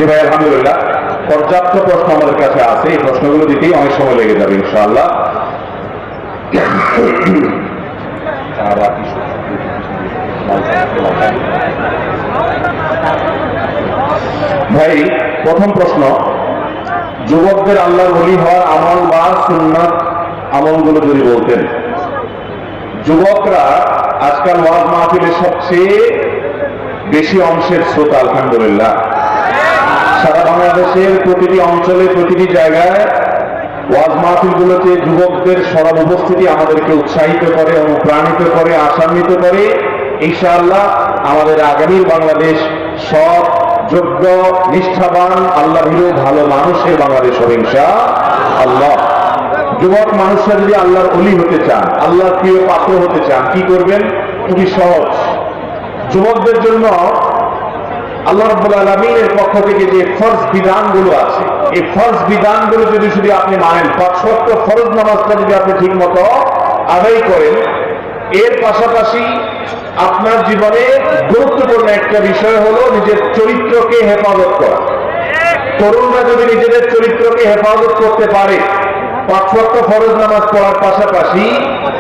জি ভাই, আলহামদুলিল্লাহ পর্যাপ্ত প্রশ্ন আমাদের কাছে আছে। এই প্রশ্নগুলো দিতেই অনেক সময় লেগে যাবে ইনশাআল্লাহ। ভাই, প্রথম প্রশ্ন, যুবকদের আল্লাহর ওলি হওয়ার আমল বা সুন্নাত আমলগুলো যদি বলতেন। যুবকরা আজকাল ওয়াজ মাহফিলের সবচেয়ে বেশি অংশের শ্রোতা আলহামদুলিল্লাহ। সারা বাংলাদেশের প্রতিটি অঞ্চলে প্রতিটি জায়গায় ওয়াজ মাহফিলগুলোতে যুবকদের সরব উপস্থিতি আমাদেরকে উৎসাহিত করে, অনুপ্রাণিত করে, আশান্বিত করে। ইনশাআল্লাহ আমাদের আগামীর বাংলাদেশ সৎ, যোগ্য, নিষ্ঠাবান, আল্লাহ ভীরু, ভালো মানুষের বাংলাদেশ হবে ইনশাআল্লাহ। যুবক মানুষরা যদি আল্লাহর ওলি হতে চান, আল্লাহর প্রিয় পাত্র হতে চান, কি করবেন? খুবই সহজ। যুবকদের জন্য আল্লাহ রাব্বুল আলামিনের পক্ষ থেকে যে ফরজ বিধানগুলো আছে, এই ফরজ বিধানগুলো যদি শুধু আপনি মানেন, ৫ ওয়াক্ত ফরজ নামাজটা যদি আপনি ঠিক মতো আদায় করেন, এর পাশাপাশি আপনার জীবনে গুরুত্বপূর্ণ একটা বিষয় হলো নিজের চরিত্রকে হেফাজত করা। তরুণরা যদি নিজেদের চরিত্রকে হেফাজত করতে পারে ৫ ওয়াক্ত ফরজ নামাজ পড়ার পাশাপাশি,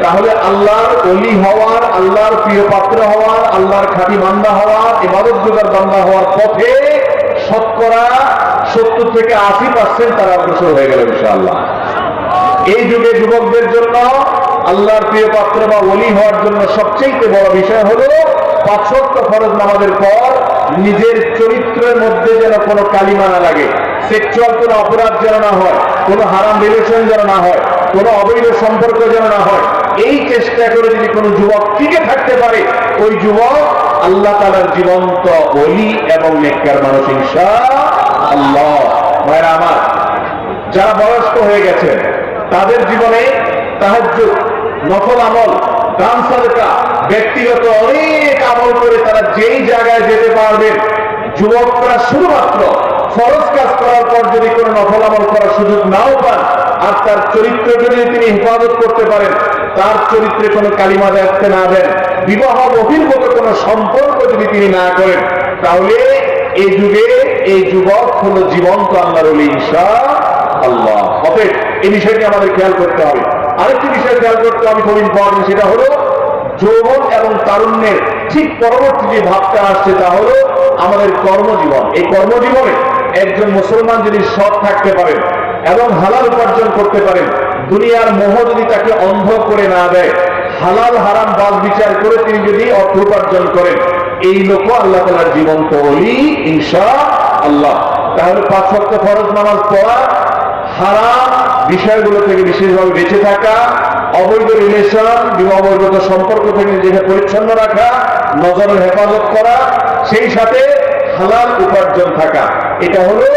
তাহলে আল্লাহর ওলি হওয়ার, আল্লাহর প্রিয় পাত্র হওয়ার, আল্লাহর খাঁটি বান্দা হওয়ার, ইবাদতগুজার বান্দা হওয়ার পথে শতকরা ৭০ থেকে ৮০% তারা অগ্রসর হয়ে গেল ইনশাআল্লাহ। এই যুগে যুবকদের জন্য আল্লাহর প্রিয় পাত্র বা ওলি হওয়ার জন্য সবচেয়ে বড় বিষয় হলো ৫ ওয়াক্ত ফরজ নামাজের পর নিজের চরিত্রের মধ্যে যেন কোনো কালিমা না লাগে, সেক্সুয়াল কোনো অপরাধ যেন না হয়, কোনো হারাম রিলেশন যেন না হয়, কোনো অবৈধ সম্পর্ক যেন না হয়। এই চেষ্টা করে যদি কোনো যুবক টিকে থাকতে পারে, ওই যুবক আল্লাহ তাআলার জীবন্ত ওলি এবং নেককার মানুষ ইনশাআল্লাহ। ভাইরা আমার, যারা বয়স্ক হয়ে গেছেন তাদের জীবনে তাহাজ্জুদ, নফল আমল, দান সাদকা, ব্যক্তিগত অনেক আমল করে তারা যেই জায়গায় যেতে পারবেন। যুবকরা শুধুমাত্র ফরজ কাজ করার পর যদি কোনো নফল আমল করার সুযোগ নাও পান, আর তার চরিত্রকে যদি তিনি হেফাজত করতে পারেন, তার চরিত্রে কোনো কালিমা দেখতে না দেন, বিবাহ বহির্ভূত কোনো সম্পর্ক যদি তিনি না করেন, তাহলে এই যুগে এই যুবক হলো জীবন্ত আল্লাহর ওলি ইনশাআল্লাহ। অতএব এই বিষয়টি আমাদের খেয়াল করতে হবে। আরেকটি বিষয় খেয়াল করতে হবে, খুব ইম্পর্টেন্ট, সেটা হলো যৌবন এবং তারুণ্যের ঠিক পরবর্তী যে ভাবটা আসছে তা হলো আমাদের কর্মজীবন। এই কর্মজীবনে একজন মুসলমান যদি সৎ থাকতে পারেন এবং হালাল উপার্জন করতে পারেন, দুনিয়ার মোহ যদি তাকে অন্ধ করে না দেয়, হালাল হারাম বাছ বিচার করে তিনি যদি অর্থ উপার্জন করেন, এই লোক আল্লাহ তাআলার জীবন্ত ওলি ইনশাআল্লাহ। তাহলে ৫ ওয়াক্ত ফরজ নামাজ পড়া, হারাম বিষয়গুলো থেকে বিশেষভাবে বেঁচে থাকা, অবৈধ রিলেশন, বিবাহ বহির্ভূত সম্পর্ক থেকে নিজেকে পরিচ্ছন্ন রাখা, নজরের হেফাজত করা, সেই সাথে হালাল উপার্জন থাকা, এটা হলো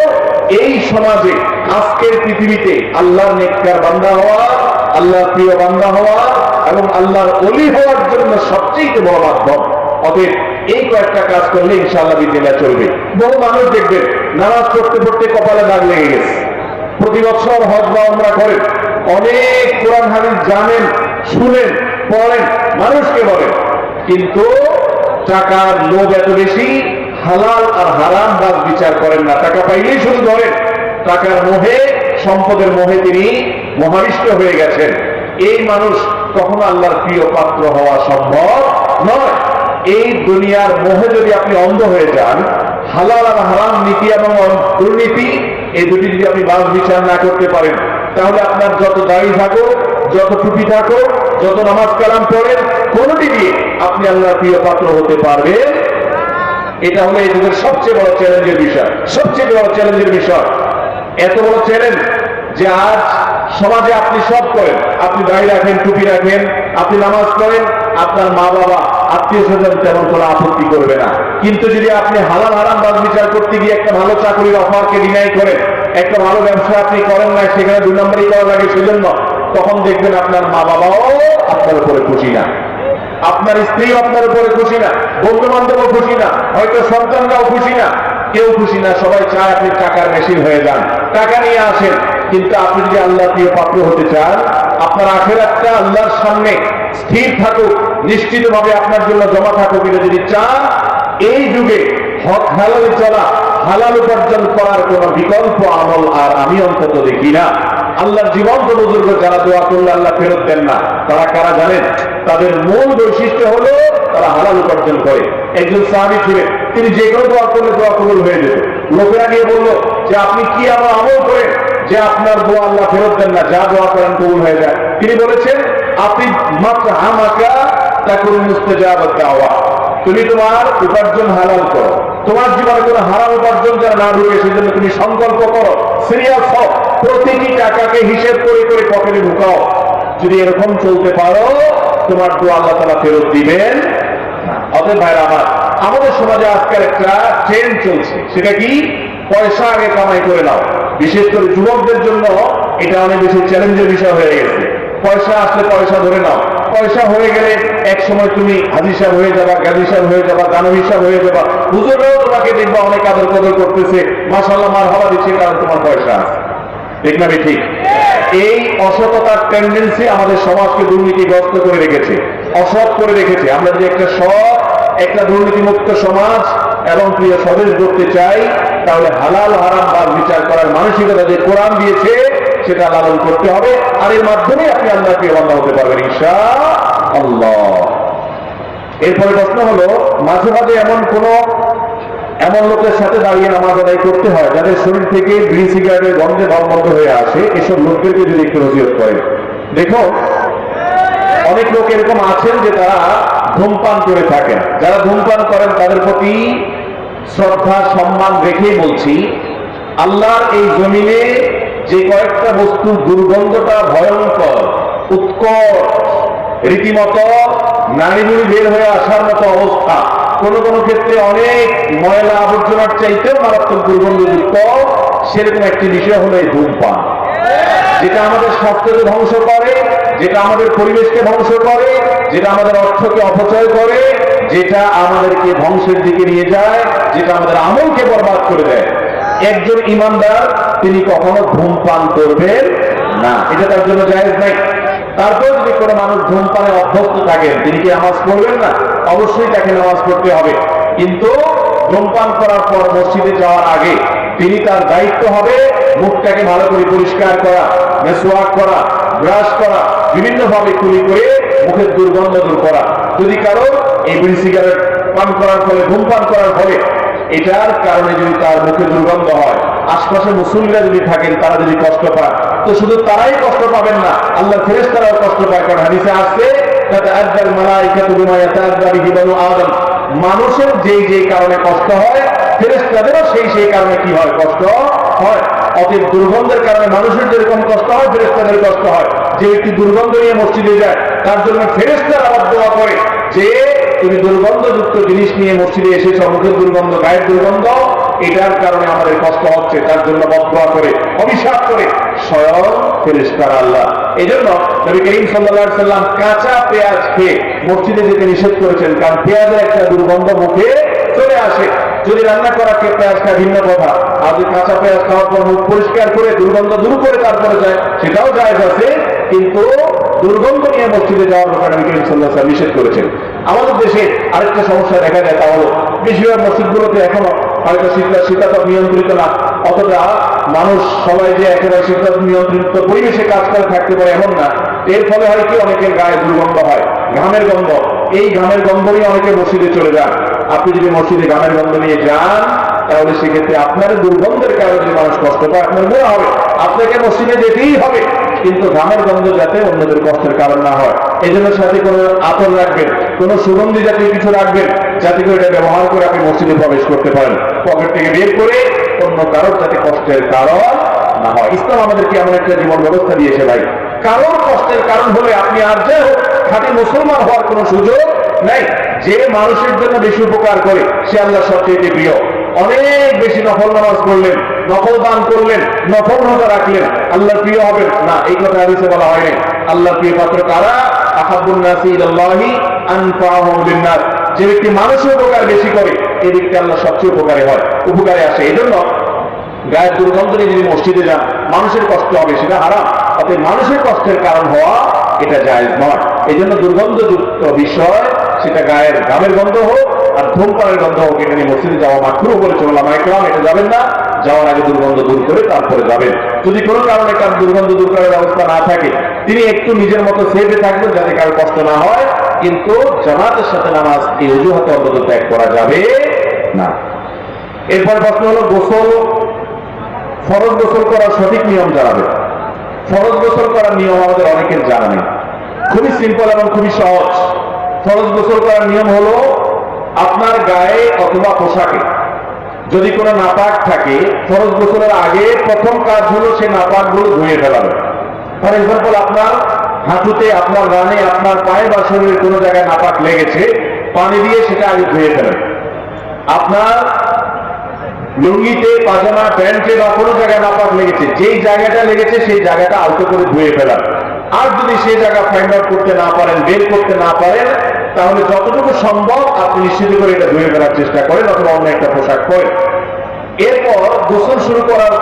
এই সমাজে আজকের পৃথিবীতে আল্লাহর নেককার বান্দা হওয়া, আল্লাহর প্রিয় বান্দা হওয়া এবং আল্লাহর ওলি হওয়ার জন্য সবচেয়ে বড় মাধ্যম। অতএব এই কয়েকটা কাজ করলে ইনশাআল্লাহ বিদিল্লাহ চলবে। বহু মানুষ দেখবেন নামাজ পড়তে পড়তে কপালে দাগ লেগে গেছে, প্রতি বছর হজ বা উমরা করেন, অনেক কোরআন হাদিস জানেন, শুনেন, পড়েন, মানুষকে বলেন, কিন্তু টাকার লোভ এত বেশি, হালাল আর হারাম বাছ বিচার করেন না। টাকা পাইলেই শুধু ধরেন, টাকার মোহে, সম্পদের মোহে তিনি মোহাবিষ্ট হয়ে গেছেন। এই মানুষ কখনো আল্লাহর প্রিয় পাত্র হওয়া সম্ভব নয়। এই দুনিয়ার মোহে যদি আপনি অন্ধ হয়ে যান, হালাল আর হারাম নীতি এবং দুর্নীতি, এই দুটি যদি আপনি বাছ বিচার না করতে পারেন, তাহলে আপনার যত দাড়ি থাকুক, যত টুপি থাকুক, যত নামাজ কালাম পড়েন, কোনটি দিয়ে আপনি আল্লাহর প্রিয় পাত্র হতে পারবেন? এটা হলো এই যুগের সবচেয়ে বড় চ্যালেঞ্জের বিষয়, সবচেয়ে বড় চ্যালেঞ্জের বিষয়। এত বড় চ্যালেঞ্জ যে আজ সমাজে আপনি সব করেন, আপনি দাড়ি রাখেন, টুপি রাখেন, আপনি নামাজ পড়েন, আপনার মা বাবা, আত্মীয় স্বজন তেমন কোনো আপত্তি করবে না। কিন্তু যদি আপনি হালাল হারাম বাছ বিচার করতে গিয়ে একটা ভালো চাকরির অফারকে ডিনাই করেন, একটা ভালো ব্যবসা আপনি করেন না, সেখানে 2 নম্বরই করা লাগে সেজন্য, তখন দেখবেন আপনার মা বাবাও আপনার উপরে খুশি না, আপনার স্ত্রী আপনার উপরে খুশি না, বন্ধু বান্ধবও খুশি না, হয়তো সন্তানরাও খুশি না, কেউ খুশি না। সবাই চায় আপনি টাকার মেশিন হয়ে যান, টাকা নিয়ে আসেন। কিন্তু আপনি যদি আল্লাহর প্রিয় পাত্র হতে চান, আপনার আখিরাতটা আল্লাহর সামনে স্থির থাকুক, নিশ্চিতভাবে আপনার জন্য জমা থাকুক, এটা যদি চান, এই যুগে হক হালালে চলা, হালাল উপার্জন করার কোন বিকল্প আমল আর আমি অন্তত দেখি না। আল্লাহর জীবন্ত বুজুর্গ যারা দোয়া করলে আল্লাহ ফেরত দেন না, তারা কারা জানেন? তাদের মূল বৈশিষ্ট্য হলো তারা হালাল উপার্জন করে। একজন সাহাবী ছিলেন, তিনি যে কোনো দোয়া করলে দোয়া কবুল হয়ে যেত। লোকেরা গিয়ে বলল যে আপনি কি এমন আমল করেন যে আপনার দোয়া আল্লাহ ফেরত দেন না, যা দোয়া করেন কবুল হয়ে যায়? তিনি বলেছেন, আপনি মাত্র আমাকা তাকুল মুস্তাজাবাত দাওয়া, তুমি তোমার উপার্জন হালাল করো, তোমার জীবনে কোনো হারাম উপার্জন যেন না ঢুকে সেজন্য তুমি সংকল্প করো, সিরিয়াস হও, প্রতিটি টাকাকে হিসেব করে করে পকেটে ঢুকাও। যদি এরকম চলতে পারো তোমার দোয়া আল্লাহ তাআলা ফেরত দিবেন। অতএব ভাইরা আমার, আমাদের সমাজে আজকাল একটা ট্রেন্ড চলছে, সেটা কি? পয়সা আগে কামাই করে নাও। বিশেষ করে যুবকদের জন্য এটা অনেক বেশি চ্যালেঞ্জের বিষয় হয়ে গেছে। পয়সা আসলে পয়সা ধরে নাও, পয়সা হয়ে গেলে এক সময় তুমি হাজি সাহেব হয়ে যাবা, গাজী সাহেব হয়ে যাবা, দানবী সাহেব হয়ে যাবা, হুজুররাও তোমাকে দেখবা অনেক আদর কদর করতেছে, মাশাআল্লাহ মারহাবা দিচ্ছে, কারণ তোমার পয়সা আছে। ঠিক না ঠিক? এই অসততার টেন্ডেন্সি আমাদের সমাজকে দুর্নীতিগ্রস্ত করে রেখেছে, অসৎ করে রেখেছে। আমরা যদি একটা সৎ, একটা দুর্নীতিমুক্ত সমাজ এবং প্রিয় স্বদেশ করতে চাই, তাহলে হালাল হারাম বাদ বিচার করার মানসিকতা যে কোরআন দিয়েছে সেটা লালন করতে হবে। আর এর মাধ্যমে আপনি আল্লাহর প্রিয় বান্দা হতে পারবেন ইনশাআল্লাহ। এরপরে প্রশ্ন হলো, মাঝে মাঝে এমন লোকের সাথে দাঁড়িয়ে নামাজ আদায় করতে হয় যাদের শরীর থেকে বিড়ি সিগারেটের গন্ধে দমবন্ধ হয়ে আসে, এসব লোকদেরকে যদি একটু নসিহত করেন। দেখো, অনেক লোক এরকম আছেন যে তারা ধূমপান করে থাকেন। যারা ধূমপান করেন তাদের প্রতি শ্রদ্ধা সম্মান রেখেই বলছি, আল্লাহর এই জমিনে যে কয়েকটা বস্তুর দুর্গন্ধটা ভয়ঙ্কর, উৎকট, রীতিমতো নাড়িভুড়ি বের হয়ে আসার মতো অবস্থা, কোন কোন ক্ষেত্রে অনেক ময়লা আবর্জনার চাইতেও মারাত্মক দুর্গন্ধযুক্ত, সেরকম একটি বিষয় হলো এই ধূমপান, যেটা আমাদের স্বাস্থ্যকে ধ্বংস করে, যেটা আমাদের পরিবেশকে ধ্বংস করে, যেটা আমাদের অর্থকে অপচয় করে, যেটা আমাদেরকে ধ্বংসের দিকে নিয়ে যায়, যেটা আমাদের আমলকে বরবাদ করে দেয়। একজন ইমানদার তিনি কখনো ধূমপান করবেন না, এটা তার জন্য জায়েজ নাই। তারপর যদি কোনো মানুষ ধূমপানে অভ্যস্ত থাকেন, তিনি কি নামাজ পড়বেন না? অবশ্যই তাকে নামাজ পড়তে হবে, কিন্তু ধূমপান করার পর মসজিদে যাওয়ার আগে তিনি তার দায়িত্ব হবে মুখটাকে ভালো করে পরিষ্কার করা, মেসওয়াক করা, ব্রাশ করা, বিভিন্ন ভাবে কুলি করে মুখের দুর্গন্ধ দূর করা। যদি কারো এই বিড়ি সিগারেট পান করার ফলে, ধূমপান করার ফলে এটার কারণে যদি তার মুখে দুর্গন্ধ হয়, আশপাশে মুসল্লিরা যদি থাকেন তারা যদি কষ্ট পায়, তো শুধু তারাই কষ্ট পাবেন না, আল্লাহর ফেরেশতারাও কষ্ট পায়। কারণ হাদিসে আসছে, তাতাআদ্দাল মালায়েকাতু বিমা ইয়াতাআদ্দা বিহি বানু আদম, মানুষের যেই কারণে কষ্ট হয়, ফেরেশতাদেরও সেই কারণে কি হয়? কষ্ট হয়। অতএব দুর্গন্ধের কারণে মানুষের যেরকম কষ্ট হয়, ফেরেশতাদের কষ্ট হয়। যে ব্যক্তি দুর্গন্ধ নিয়ে মসজিদে যায়, তার জন্য ফেরেশতারা আবার দোয়া করে যে তুমি দুর্গন্ধযুক্ত জিনিস নিয়ে মসজিদে এসেছ, মুখের দুর্গন্ধ, গায়ের দুর্গন্ধ, এটার কারণে আমাদের কষ্ট হচ্ছে, তার জন্য বদদোয়া করে, অভিশাপ করে স্বয়ং ফেরেশতারা আল্লাহ। এই জন্য নবী করিম সাল্লাল্লাহু আলাইহি সাল্লাম কাঁচা পেঁয়াজ খেয়ে মসজিদে যেতে নিষেধ করেছেন, কারণ পেঁয়াজের একটা দুর্গন্ধ মুখে চলে আসে। যদি রান্না করা পেঁয়াজ খায় ভিন্ন কথা, আর যদি কাঁচা পেঁয়াজ খাওয়ার পর মুখ পরিষ্কার করে দুর্গন্ধ দূর করে তারপরে যায়, সেটাও জায়েজ আছে, কিন্তু দুর্গন্ধ নিয়ে মসজিদে যাওয়ার ব্যাপারে নবী করিম সাল্লাল্লাহু আলাইহি সাল্লাম নিষেধ করেছেন। আমাদের দেশে আরেকটা সমস্যা দেখা যায়, তা হলো বেশিরভাগ মসজিদগুলোতে এখনো হয়তো শীতাতপ নিয়ন্ত্রিত না, অতটা মানুষ সবাই যে একেবারে শীতাতপ নিয়ন্ত্রিত পরিবেশে কাজ করে থাকতে পারে এমন না। এর ফলে হয় কি, অনেকের গায়ে দুর্গন্ধ হয়, ঘামের গন্ধ। এই ঘামের গন্ধ নিয়ে অনেকে মসজিদে চলে যান। আপনি যদি মসজিদে ঘামের গন্ধ নিয়ে যান, তাহলে সেক্ষেত্রে আপনার দুর্গন্ধের কারণে যদি মানুষ কষ্ট পায়, আপনার গুনাহ হবে। আপনাকে মসজিদে যেতেই হবে, কিন্তু ঘামের গন্ধ যাতে অন্যদের কষ্টের কারণ না হয়, এই জন্য সাথে কোনো আতর রাখবেন, কোনো সুগন্ধি জাতীয় কিছু রাখবেন, যাতে করে এটা ব্যবহার করে আপনি মসজিদে প্রবেশ করতে পারেন, পকেট থেকে বের করে, অন্য কারোর যাতে কষ্টের কারণ না হয়। ইসলাম আমাদেরকে এমন একটা জীবন ব্যবস্থা দিয়েছে ভাই, কারোর কষ্টের কারণ হলে আপনি আর যে হোক খাঁটি মুসলমান হওয়ার কোনো সুযোগ নাই। যে মানুষের জন্য বেশি উপকার করে সে আল্লাহর সবচেয়ে প্রিয়। অনেক বেশি নফল নামাজ পড়লেন, নফল দান করলেন, নফল রোজা রাখলেন, আল্লাহর প্রিয় হবেন না, এই কথা হাদিসে বলা হয়নি। আল্লাহর প্রিয় পাত্র কারা? আহাব্বুন নাসি ইলাল্লাহি আনফাহুম লিন-নাস, যে ব্যক্তি মানুষের উপকার বেশি করে, এই ব্যক্তি আল্লাহ সবচেয়ে উপকারে আসে। এই জন্য গায়ের দুর্গন্ধ নিয়ে যদি মসজিদে যান, মানুষের কষ্ট হবে, সেটা হারাম। অতএব মানুষের কষ্টের কারণ হওয়া এটা জায়েজ নয়। এই জন্য দুর্গন্ধযুক্ত বিষয় সেটা গায়ের ঘামের গন্ধ হোক আর ধূমপানের গন্ধ হোক, এটা নিয়ে মসজিদে যাওয়া মাকরুহ বলেছেন ওলামায়ে কেরাম। এটা যাবেন না, যাওয়ার আগে দুর্গন্ধ দূর করে তারপরে যাবেন। যদি কোনো কারণে কার দুর্গন্ধ দূর করার ব্যবস্থা না থাকে, তিনি একটু নিজের মতো সেফে থাকবেন যাতে কারো কষ্ট না হয়, কিন্তু জামাতের সাথে নামাজ এই অজুহাতে অন্তত ত্যাগ করা যাবে না। এরপর প্রশ্ন হলো গোসল, ফরজ গোসল করার সঠিক নিয়ম জানাবে। ফরজ গোসল করার নিয়ম আমাদের অনেকের জানা নেই, খুবই সিম্পল এবং খুবই সহজ। ফরজ গোসল করার নিয়ম হলো আপনার গায়ে অথবা পোশাকে যদি কোনো নাপাক থাকে, ফরজ গোসলের আগে প্রথম কাজ হলো সেই নাপাকগুলো ধুয়ে ফেলাবে। ফর এক্সাম্পল, আপনার হাঁটুতে, আপনার রানে, আপনার পায়ে বা শরীরের কোনো জায়গায় নাপাক লেগেছে, পানি দিয়ে সেটা আগে ধুয়ে ফেলেন। আপনার লুঙ্গিতে, পাজামা, প্যান্টে বা কোনো জায়গায় নাপাক লেগেছে, যেই জায়গাটা লেগেছে সেই জায়গাটা আলতো করে ধুয়ে ফেলান। আর যদি সেই জায়গা ফাইন্ড আউট করতে না পারেন, বের করতে না পারেন, তাহলে যতটুকু সম্ভব আপনি নিশ্চিত করে এটা ধুয়ে ফেলার চেষ্টা করেন অথবা অন্য একটা পোশাক পরেন। এরপর গোসল শুরু করার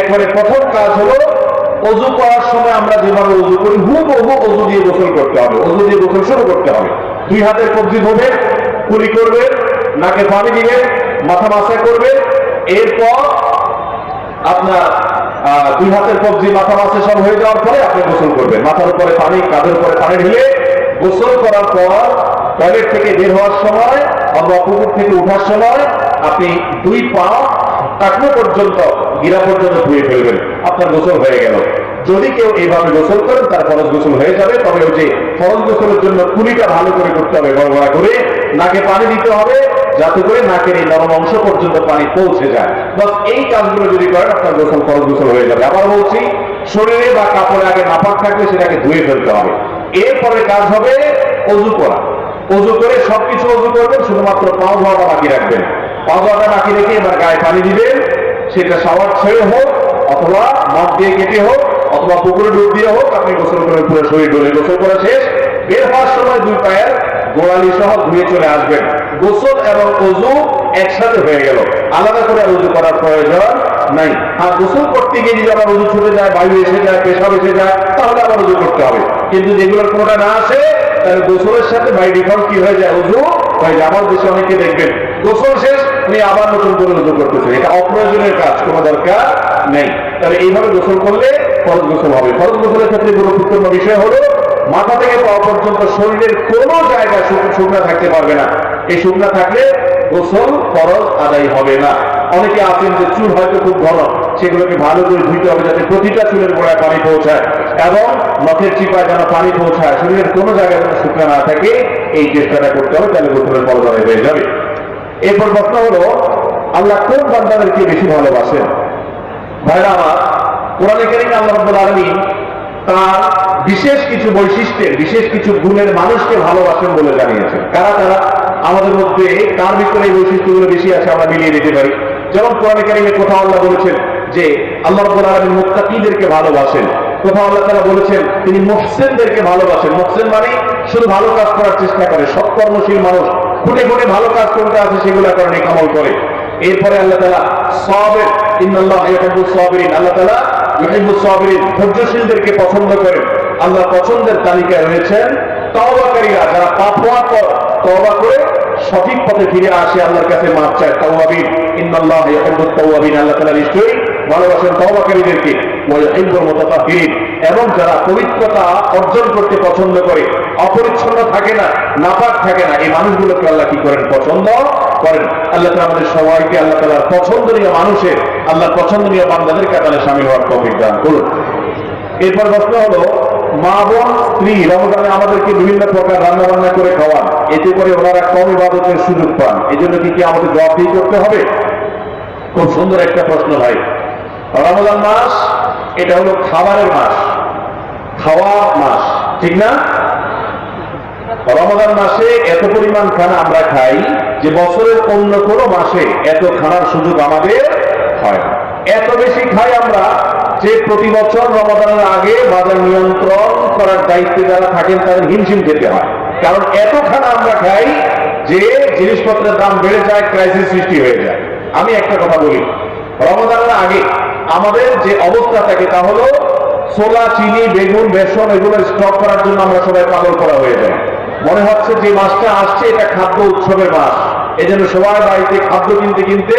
একবারে প্রথম কাজ হলো অজু করার সময় আমরা যেভাবে অজু করি হুবহু অজু দিয়ে গোসল করতে হবে। অজু দিয়ে গোসল শুরু করতে হবে। 2 হাতের কবজি ধরবেন, কুলি করবেন, নাকে পানি দিবেন, মাথা মাসা করবেন। এরপর আপনার 2 হাতের কবজি, মাথা মাসা সব হয়ে যাওয়ার পরে আপনি গোসল করবেন। মাথার উপরে পানি, কাঁধের উপরে পানি ঢেলে গোসল করার পর টয়লেট থেকে বের হওয়ার সময় অথবা পুকুর থেকে ওঠার সময় আপনি 2 পা টাকনো পর্যন্ত, গিরা পর্যন্ত ধুয়ে ফেলবেন, আপনার গোসল হয়ে গেল। যদি কেউ এইভাবে গোসল করেন তার ফরজ গোসল হয়ে যাবে। তবে ওই যে ফরজ গোসলের জন্য কুলিটা ভালো করে করতে হবে, গড়গড়া করে নাকে পানি দিতে হবে যাতে করে নাকের এই নরম অংশ পর্যন্ত পানি পৌঁছে যায়। বাস এই কাজগুলো যদি করেন আপনার গোসল, ফরজ গোসল হয়ে যাবে। আবার বলছি, শরীরে বা কাপড়ে আগে নাপাক থাকলে সেটাকে ধুয়ে ফেলতে হবে। এরপরে কাজ হবে অজু করা। অজু করে সবকিছু অজু করবেন, শুধুমাত্র পা ধোয়াটা বাকি রাখবেন। পা ধোয়াটা বাকি রেখে এবার গায়ে পানি দিবেন, সেটা শাওয়ার ছেড়ে হোক অথবা মগ দিয়ে কেটে হোক অথবা পুকুরে ডুব দিয়ে হোক, আপনি গোসল করে পুরো শরীর ডলে গোসল করা শেষ। বের হওয়ার সময় 2 পায়ের গোড়ালি সহ ধুয়ে চলে আসবেন। গোসল এবং অজু একসাথে হয়ে গেল, আলাদা করে অজু করার প্রয়োজন নাই। আর গোসল করতে গিয়ে যদি আবার অজু ছুটে যায়, বায়ু এসে যায়, পেশাব এসে যায়, তাহলে আবার অজু করতে হবে। কিন্তু যেগুলোর কোনোটা না আসে, তাহলে গোসলের সাথে বাই ডিফল্ট কি হয়ে যায়, অজু হয়ে যায়। আমার দেশে অনেকে দেখবেন গোসল শেষ উনি আবার নতুন করে অজু করতেছেন, এটা অপ্রয়োজনীয় কাজ, কোনো দরকার নেই। তাহলে এইভাবে গোসল করলে ফরজ গোসল হবে। ফরজ গোসলের ক্ষেত্রে গুরুত্বপূর্ণ বিষয় হলো মাথা থেকে পাওয়া পর্যন্ত শরীরের কোনো জায়গা শুকনা থাকতে পারবে না। এই শুকনা থাকলে গোসল ফরজ আদায় হবে না। অনেকে আছেন যে চুল হয়তো খুব ঘন, সেগুলোকে ভালো করে ধুইতে হবে যাতে প্রতিটা চুলের গোড়ায় পানি পৌঁছায় এবং নখের চিপায় যেন পানি পৌঁছায়, শরীরের কোনো জায়গায় যেন শুকনা না থাকে, এই চেষ্টাটা করতে হবে, তাহলে গোসলের ফরজ আদায় হয়ে যাবে। এরপর প্রশ্ন হলো, আল্লাহ কোন বান্দাদেরকে বেশি ভালোবাসেন? ভাইরা আমার, কোরআনে কারিমে আল্লাহ রাব্বুল আলামিন তার বিশেষ কিছু বৈশিষ্ট্যের, বিশেষ কিছু গুণের মানুষকে ভালোবাসেন বলে জানিয়েছেন। কারা কারা? আমাদের মধ্যে কার ভিতরে এই বৈশিষ্ট্যগুলো বেশি আছে আমরা মিলিয়ে দিতে পারি। যেমন কোরআনে কারিমে কোথাও আল্লাহ বলেছেন যে আল্লাহ রাব্বুল আলামিন মুত্তাকীদেরকে ভালোবাসেন, কোথাও আল্লাহ তাআলা বলেছেন তিনি মুহসিনদেরকে ভালোবাসেন। মুহসিন মানে শুধু ভালো কাজ করার চেষ্টা করে, সৎকর্মশীল মানুষ, খুঁটে খুঁটে ভালো কাজ করতে আছে সেগুলো করে, নেক আমল করে। এরপরে আল্লাহ তাআলা সাবির, ইন্নাল্লাহা ইউহিব্বুস সাবিরিন, আল্লাহ তাআলা ইউহিব্বুস সাবিরিন, ধৈর্যশীলদেরকে পছন্দ করেন। আল্লাহ পছন্দের তালিকায় রয়েছেন তাওবাকারীরা, যারা পাপ হওয়ার পর তওবা করে সঠিক পথে ফিরে আসে, আল্লাহর কাছে মাপ চায়, তাওয়াবিন। ইন্নাল্লাহা ইউহিব্বুত তাওয়াবিন, আল্লাহ তাআলা নিশ্চয়ই ভালোবাসেন তওবাকারীদেরকে। ওয়া ইউহিব্বুল মুতাতাহহিরিন, এবং যারা পবিত্রতা অর্জন করতে পছন্দ করে, অপরিচ্ছন্ন থাকে না, নাপাক থাকে না, এই মানুষগুলোকে আল্লাহ কি করেন? পছন্দ করেন। আল্লাহ তাআলা আমাদের সবাইকে আল্লাহ তাআলার পছন্দনীয় মানুষের, আল্লাহর পছন্দনীয় বান্দাদের কাতারে শামিল হওয়ার তৌফিক দান করুন। এরপর প্রশ্ন হলো, মা বোন স্ত্রী রমজানে আমাদেরকে বিভিন্ন প্রকার রান্না বান্না করে খাওয়ান, এতে করে ওনারা কম ইবাদতের সুযোগ পান, এই জন্য কি আমাদের জবাবদিহি করতে হবে? খুব সুন্দর একটা প্রশ্ন ভাই। রমজান মাস এটা হলো খাবারের মাস, খাওয়ার মাস, ঠিক না? রমজান মাসে এত পরিমাণ খানা আমরা খাই যে বছরের অন্য কোনো মাসে এত খানার সুযোগ আমাদের হয় না। এত বেশি খাই আমরা যে প্রতি বছর রমজানের আগে বাজার নিয়ন্ত্রণ করার দায়িত্বে যারা থাকেন তাদের হিমশিম খেতে হয়। কারণ এত খানা আমরা খাই যে জিনিসপত্রের দাম বেড়ে যায়, ক্রাইসিস সৃষ্টি হয়ে যায়। আমি একটা কথা বলি, রমজানের আগে আমাদের যে অবস্থা থাকে তা হলো ছোলা, চিনি, বেগুন, বেসন এগুলো স্টক করার জন্য আমরা সবাই পাগল করা হয়ে যায়। মনে হচ্ছে যে মাসটা আসছে এটা খাদ্য উৎসবের মাস, এই জন্য সবাই বাড়িতে খাদ্য কিনতে কিনতে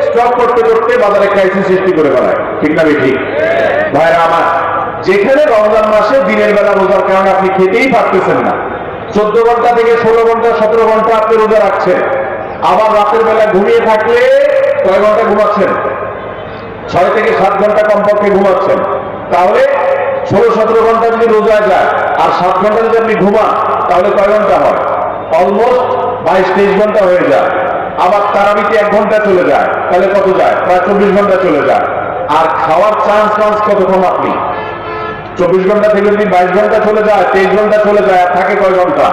স্টক করতে করতে বাজারে ক্রাইসিস সৃষ্টি করে বেড়ায়। ঠিক না ঠিক? ভাইরা আমার, যেখানে রমজান মাসে দিনের বেলা রোজার কারণে আপনি খেতেই পারতেছেন না, 14 ঘন্টা থেকে 16 ঘন্টা 17 ঘন্টা আপনি রোজা রাখছেন, আবার রাতের বেলা ঘুমিয়ে থাকলে কয় ঘন্টা ঘুমাচ্ছেন? 6 থেকে 7 ঘন্টা কমপক্ষে ঘুমাচ্ছেন। তাহলে 16-17 ঘন্টা যদি রোজা যায় আর 7 ঘন্টা যদি আপনি ঘুমান, তাহলে কয় ঘন্টা হয়? অলমোস্ট 22-23 ঘন্টা হয়ে যায়। আবার তারাবিতে 1 ঘন্টা চলে যায়, তাহলে কত যায়? প্রায় 24 ঘন্টা চলে যায়। আর খাওয়ার চান্স কতক্ষণ আপনি? 24 ঘন্টা থেকে যদি 22 ঘন্টা চলে যায়, 23 ঘন্টা চলে যায়, আর থাকে কয় ঘন্টা?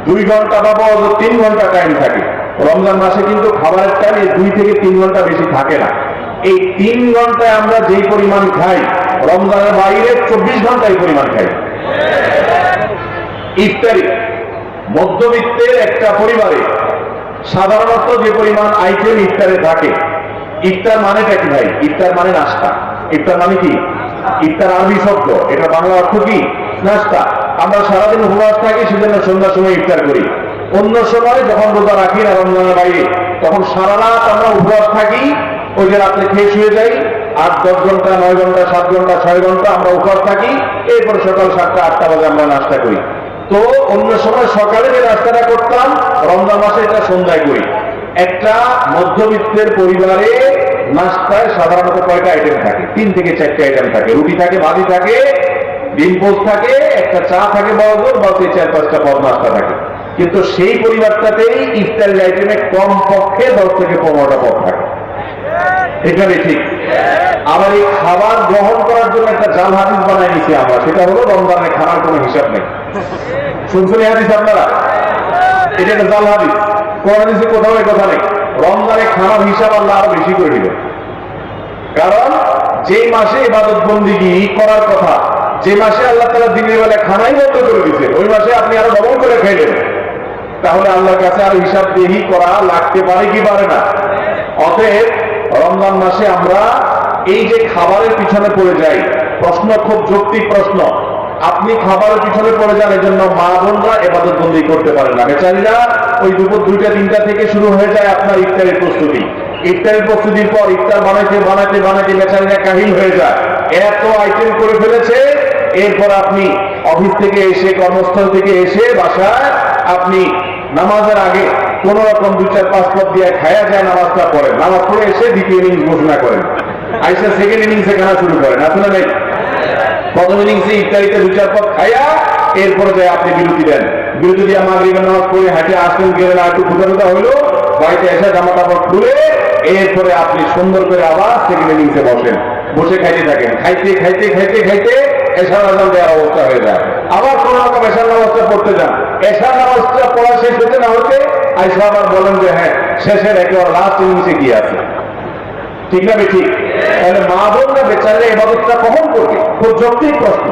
2 ঘন্টা বা 3 ঘন্টা টাইম থাকে। রমজান মাসে কিন্তু খাবারের টাইম 2 থেকে 3 ঘন্টা বেশি থাকে না। এই 3 ঘন্টায় আমরা যেই পরিমাণ খাই, রমজানের বাইরে 24 ঘন্টায় পরিমাণ খাই। ইফতারি মধ্যবিত্তের একটা পরিবারে সাধারণত যে পরিমাণ আইটেম ইফতারে থাকে, ইফতার মানেটা কি ভাই? ইফতার মানে নাস্তা। ইফতার মানে কি? ইফতার আরবি শব্দ, এটা বাংলা অর্থ কি? নাস্তা। আমরা সারাদিন উপবাস থাকি, সেজন্য সন্ধ্যার সময় ইফতার করি। অন্য সময় যখন রোজা রাখি না রমজানের বাইরে, তখন সারা রাত আমরা উপবাস থাকি, ওই যে রাত্রে খেয়ে শুয়ে যাই, 8-10 ঘন্টা 9 ঘন্টা 7 ঘন্টা 6 ঘন্টা আমরা উপবাস থাকি, এরপর সকাল 7টা-8টা বাজে আমরা নাস্তা করি। তো অন্য সময় সকালে যে নাস্তাটা করতাম, রমজান মাসে এটা সন্ধ্যায় করি। একটা মধ্যবিত্তের পরিবারে নাস্তায় সাধারণত কয়টা আইটেম থাকে? 3 থেকে 4টে আইটেম থাকে। রুটি থাকে, ভাজি থাকে, ডিম পোস্ট থাকে, একটা চা থাকে বড় জোর, বা 4-5টা পদ নাস্তা থাকে। কিন্তু সেই পরিবারটাতেই ইফতারের আইটেমে কমপক্ষে 10 থেকে 15টা পদ থাকে। এখানে ঠিক। আবার এই খাবার গ্রহণ করার জন্য একটা জাল হাদিস বানাই নিছি আমরা, সেটা হলো রমজানে খানার কোনো হিসাব নেই। শুনছেন এই হাদিস আপনারা? এটা একটা জাল হাদিস, কোন হাদিসে কোথাও এই কথা নেই। রমজানে খানার হিসাব আল্লাহ আরো বেশি করে দিল। কারণ যে মাসে ইবাদত বন্দিগি করার কথা, যে মাসে আল্লাহ তাআলা দিনের বেলা খানাই বন্ধ করে দিয়েছে, ওই মাসে আপনি আরো ডবল করে খাইলেন, তাহলে আল্লাহর কাছে আর হিসাব দেহি করা লাগতে পারে কি পারে না? অতএব রমজান মাসে আমরা এই যে খাবারের পিছনে পড়ে যাই, প্রশ্ন খুব যৌক্তিক প্রশ্ন। আপনি খাবারের পিছনে পড়ে যান, এজন্য মা বোনরা ইবাদত বন্দি করতে পারে না। বেচারীরা ওই দুপুর 2টা-3টা থেকে শুরু হয়ে যায় আপনার ইফতারের প্রস্তুতি। ইফতারের প্রস্তুতির পর ইফতার বানাইতে বানাইতে বানাইতে বেচারীরা কাহিল হয়ে যায়, এত আইটেম করে ফেলেছে। এরপর আপনি অফিস থেকে এসে, কর্মস্থল থেকে এসে বাসায় আপনি নামাজের আগে কোন রকম 2-4-5 পদ দিয়ে খায়া যায়, নামাজটা পড়েন, নামাজ পড়ে এসে দ্বিতীয় ইনিংস ঘোষণা করেন, আইসা সেকেন্ড ইনিংসে খেলা শুরু করেন। আসলে নেই, প্রথম ইনিংসে ইফতারিতে 2-4 পদ খায়া এরপরে যায় আপনি বিরতি দেন। বিরতি দিয়ে মাগরিবের নামাজ পড়ে হাঁটে আসলেন, গেলেন, আর একটু ফুটা হইলো, বাড়িতে এসে জামা কাপড় খুলে এরপরে আপনি সুন্দর করে আবার সেকেন্ড ইনিংসে বসেন, বসে খাইতে থাকেন। খাইতে খাইতে খাইতে খাইতে এশার আযান দেওয়ার অবস্থা হয়ে যায়। আবার কোন রকম এশার নামাজটা পড়তে যান, এশার নামাজটা পড়া শেষ হতে না হতে আইসা আবার বলেন যে হ্যাঁ, শেষের একেবারে লাস্ট ইনিংসে কি আছে। ঠিক না ঠিক? তাহলে মা বোনরা বেচারে ইবাদতটা কখন করবে? খুব যৌক্তিক প্রশ্ন।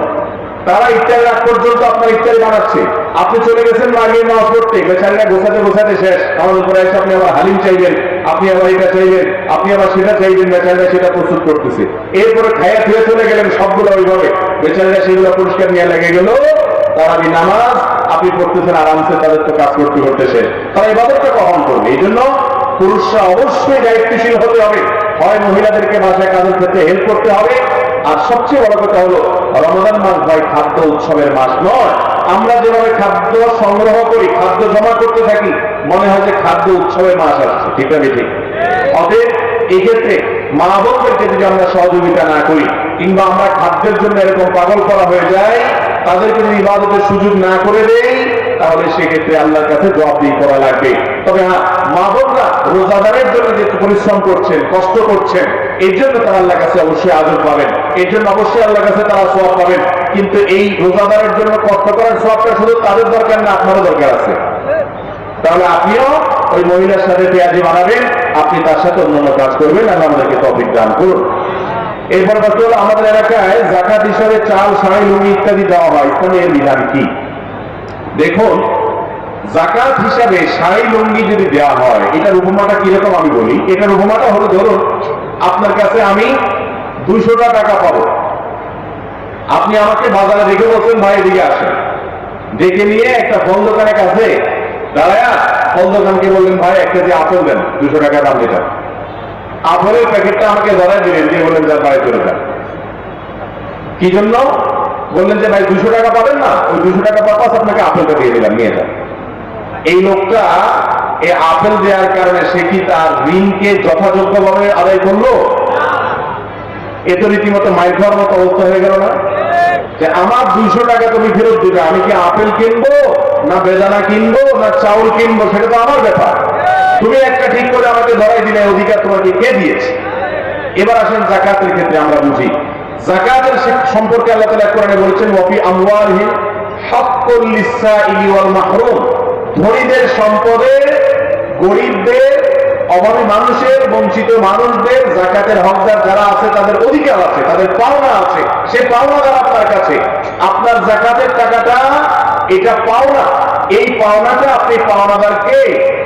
তারা ইফতারের আগ পর্যন্ত আপনার ইফতারি বানাচ্ছে, আপনি চলে গেছেন মাগরিবের নামাজ পড়তে, বেচারীরা গোছাতে গোছাতে শেষ। আমার উপরে এসে আপনি আবার হালিম চাইবেন, আপনি আবার এটা চাইবেন, আপনি আবার সেটা চাইবেন, বেচারীরা সেটা প্রস্তুত করতেছে। এরপরে খাইয়া ফিরে চলে গেলেন সবগুলো ওইভাবে, বেচারীরা সেগুলো পরিষ্কার নিয়ে লেগে গেল। তারাবি নামাজ আপনি পড়তেছেন আরামসে, তাদের তো কাজ করতে করতে শেষ। তারা ইবাদতটা কখন করবে? এই জন্য পুরুষরা অবশ্যই দায়িত্বশীল হতে হবে। হয় মহিলাদেরকে বাসায় কাজের ক্ষেত্রে হেল্প করতে হবে। আর সবচেয়ে বড় কথা হলো, রমজান মাস ভাই খাদ্য উৎসবের মাস নয়। আমরা যেভাবে খাদ্য সংগ্রহ করি, খাদ্য জমা করতে থাকি, মনে হয় যে খাদ্য উৎসবের মাস আসছে। ঠিক না ঠিক? অতএব এই ক্ষেত্রে মা বোনদেরকে যদি আমরা সহযোগিতা না করি, কিংবা আমরা খাদ্যের জন্য এরকম পাগল করা হয়ে যায়, তাদেরকে যদি ইবাদতের সুযোগ না করে দেই, তাহলে সেক্ষেত্রে আল্লাহর কাছে জবাবদিহি করা লাগবে। তবে হ্যাঁ, মা বোনরা রোজাদারের জন্য যে পরিশ্রম করছেন, কষ্ট করছেন, এর জন্য তারা আল্লাহর কাছে অবশ্যই আদর পাবেন, এর জন্য অবশ্যই আল্লাহর কাছে তারা সওয়াব পাবেন। কিন্তু এই রোজাদারের জন্য কষ্ট করার সওয়াবটা শুধু তাদের দরকার না, আপনারও দরকার আছে। তাহলে আপনিও ওই মহিলার সাথে পেঁয়াজি বানাবেন, আপনি তার সাথে অন্যান্য কাজ করবেন। আল্লাহ আমাদেরকে তৌফিক দান করুন। এরপর কথা হলো, আমাদের এলাকায় যাকাত হিসাবে চাল, শাড়ি, লুঙ্গি ইত্যাদি দেওয়া হয়, ইসলামে এর বিধান কি? দেখুন, যাকাত হিসাবে শাড়ি লুঙ্গি যদি দেওয়া হয়, এটার উপমাটা কিরকম আমি বলি। এটার উপমাটা হলো, ধরুন আপনার কাছে আমি 200টা টাকা পাবো, আপনি আমাকে বাজারে রেখে বলছেন ভাই এদিকে আসেন, ডেকে নিয়ে একটা ফল দোকানের কাছে দাঁড়ায় ফল দোকানকে বললেন, ভাই একটা যে আপেল দেন, 200 টাকা দাম যেটা। আপেলের প্যাকেটটা আমাকে ধরাই দিলেন, দিয়ে বললেন যার বাড়ি চলে যান। কি জন্য? বললেন যে ভাই 200 টাকা পাবেন না, ওই 200 টাকা পারপাস আপনাকে আপেলটা দিয়ে দিলাম, নিয়ে যান। এই লোকটা এই আপেল দেওয়ার কারণে সে কি তার ঋণকে যথাযোগ্যভাবে আদায় করলো? এ তো রীতিমতো মাইর খাওয়ার মতো অবস্থা হয়ে গেল না? যে আমার 200 টাকা তুমি ফেরত দিবে, আমি কি আপেল কিনবো না বেদানা কিনবো না চাউল কিনবো, সেটা তো আমার ব্যাপার। তুমি একটা ঠিক করে আমাকে ধরাই দিলে, অধিকার তোমাকে কে দিয়েছে? এবার আসেন যাকাতের ক্ষেত্রে আমরা বুঝি। যাকাতের সম্পর্কে আল্লাহ তাআলা কোরআনে বলেছেন, ওয়াফি আমওয়ালিহিম হাক্কুল লিসসাইলি ওয়াল মাহরুম, ধনীদের সম্পদে গরিবদের, অভাবী মানুষের, বঞ্চিত মানুষদের, যাকাতের হকদার যারা আছে তাদের অধিকার আছে, তাদের পাওনা আছে। সে পাওনাদার আপনার কাছে। আপনার যাকাতের টাকাটা এটা পাওনা, এই পাওনাটা আপনি পাওনাদারকে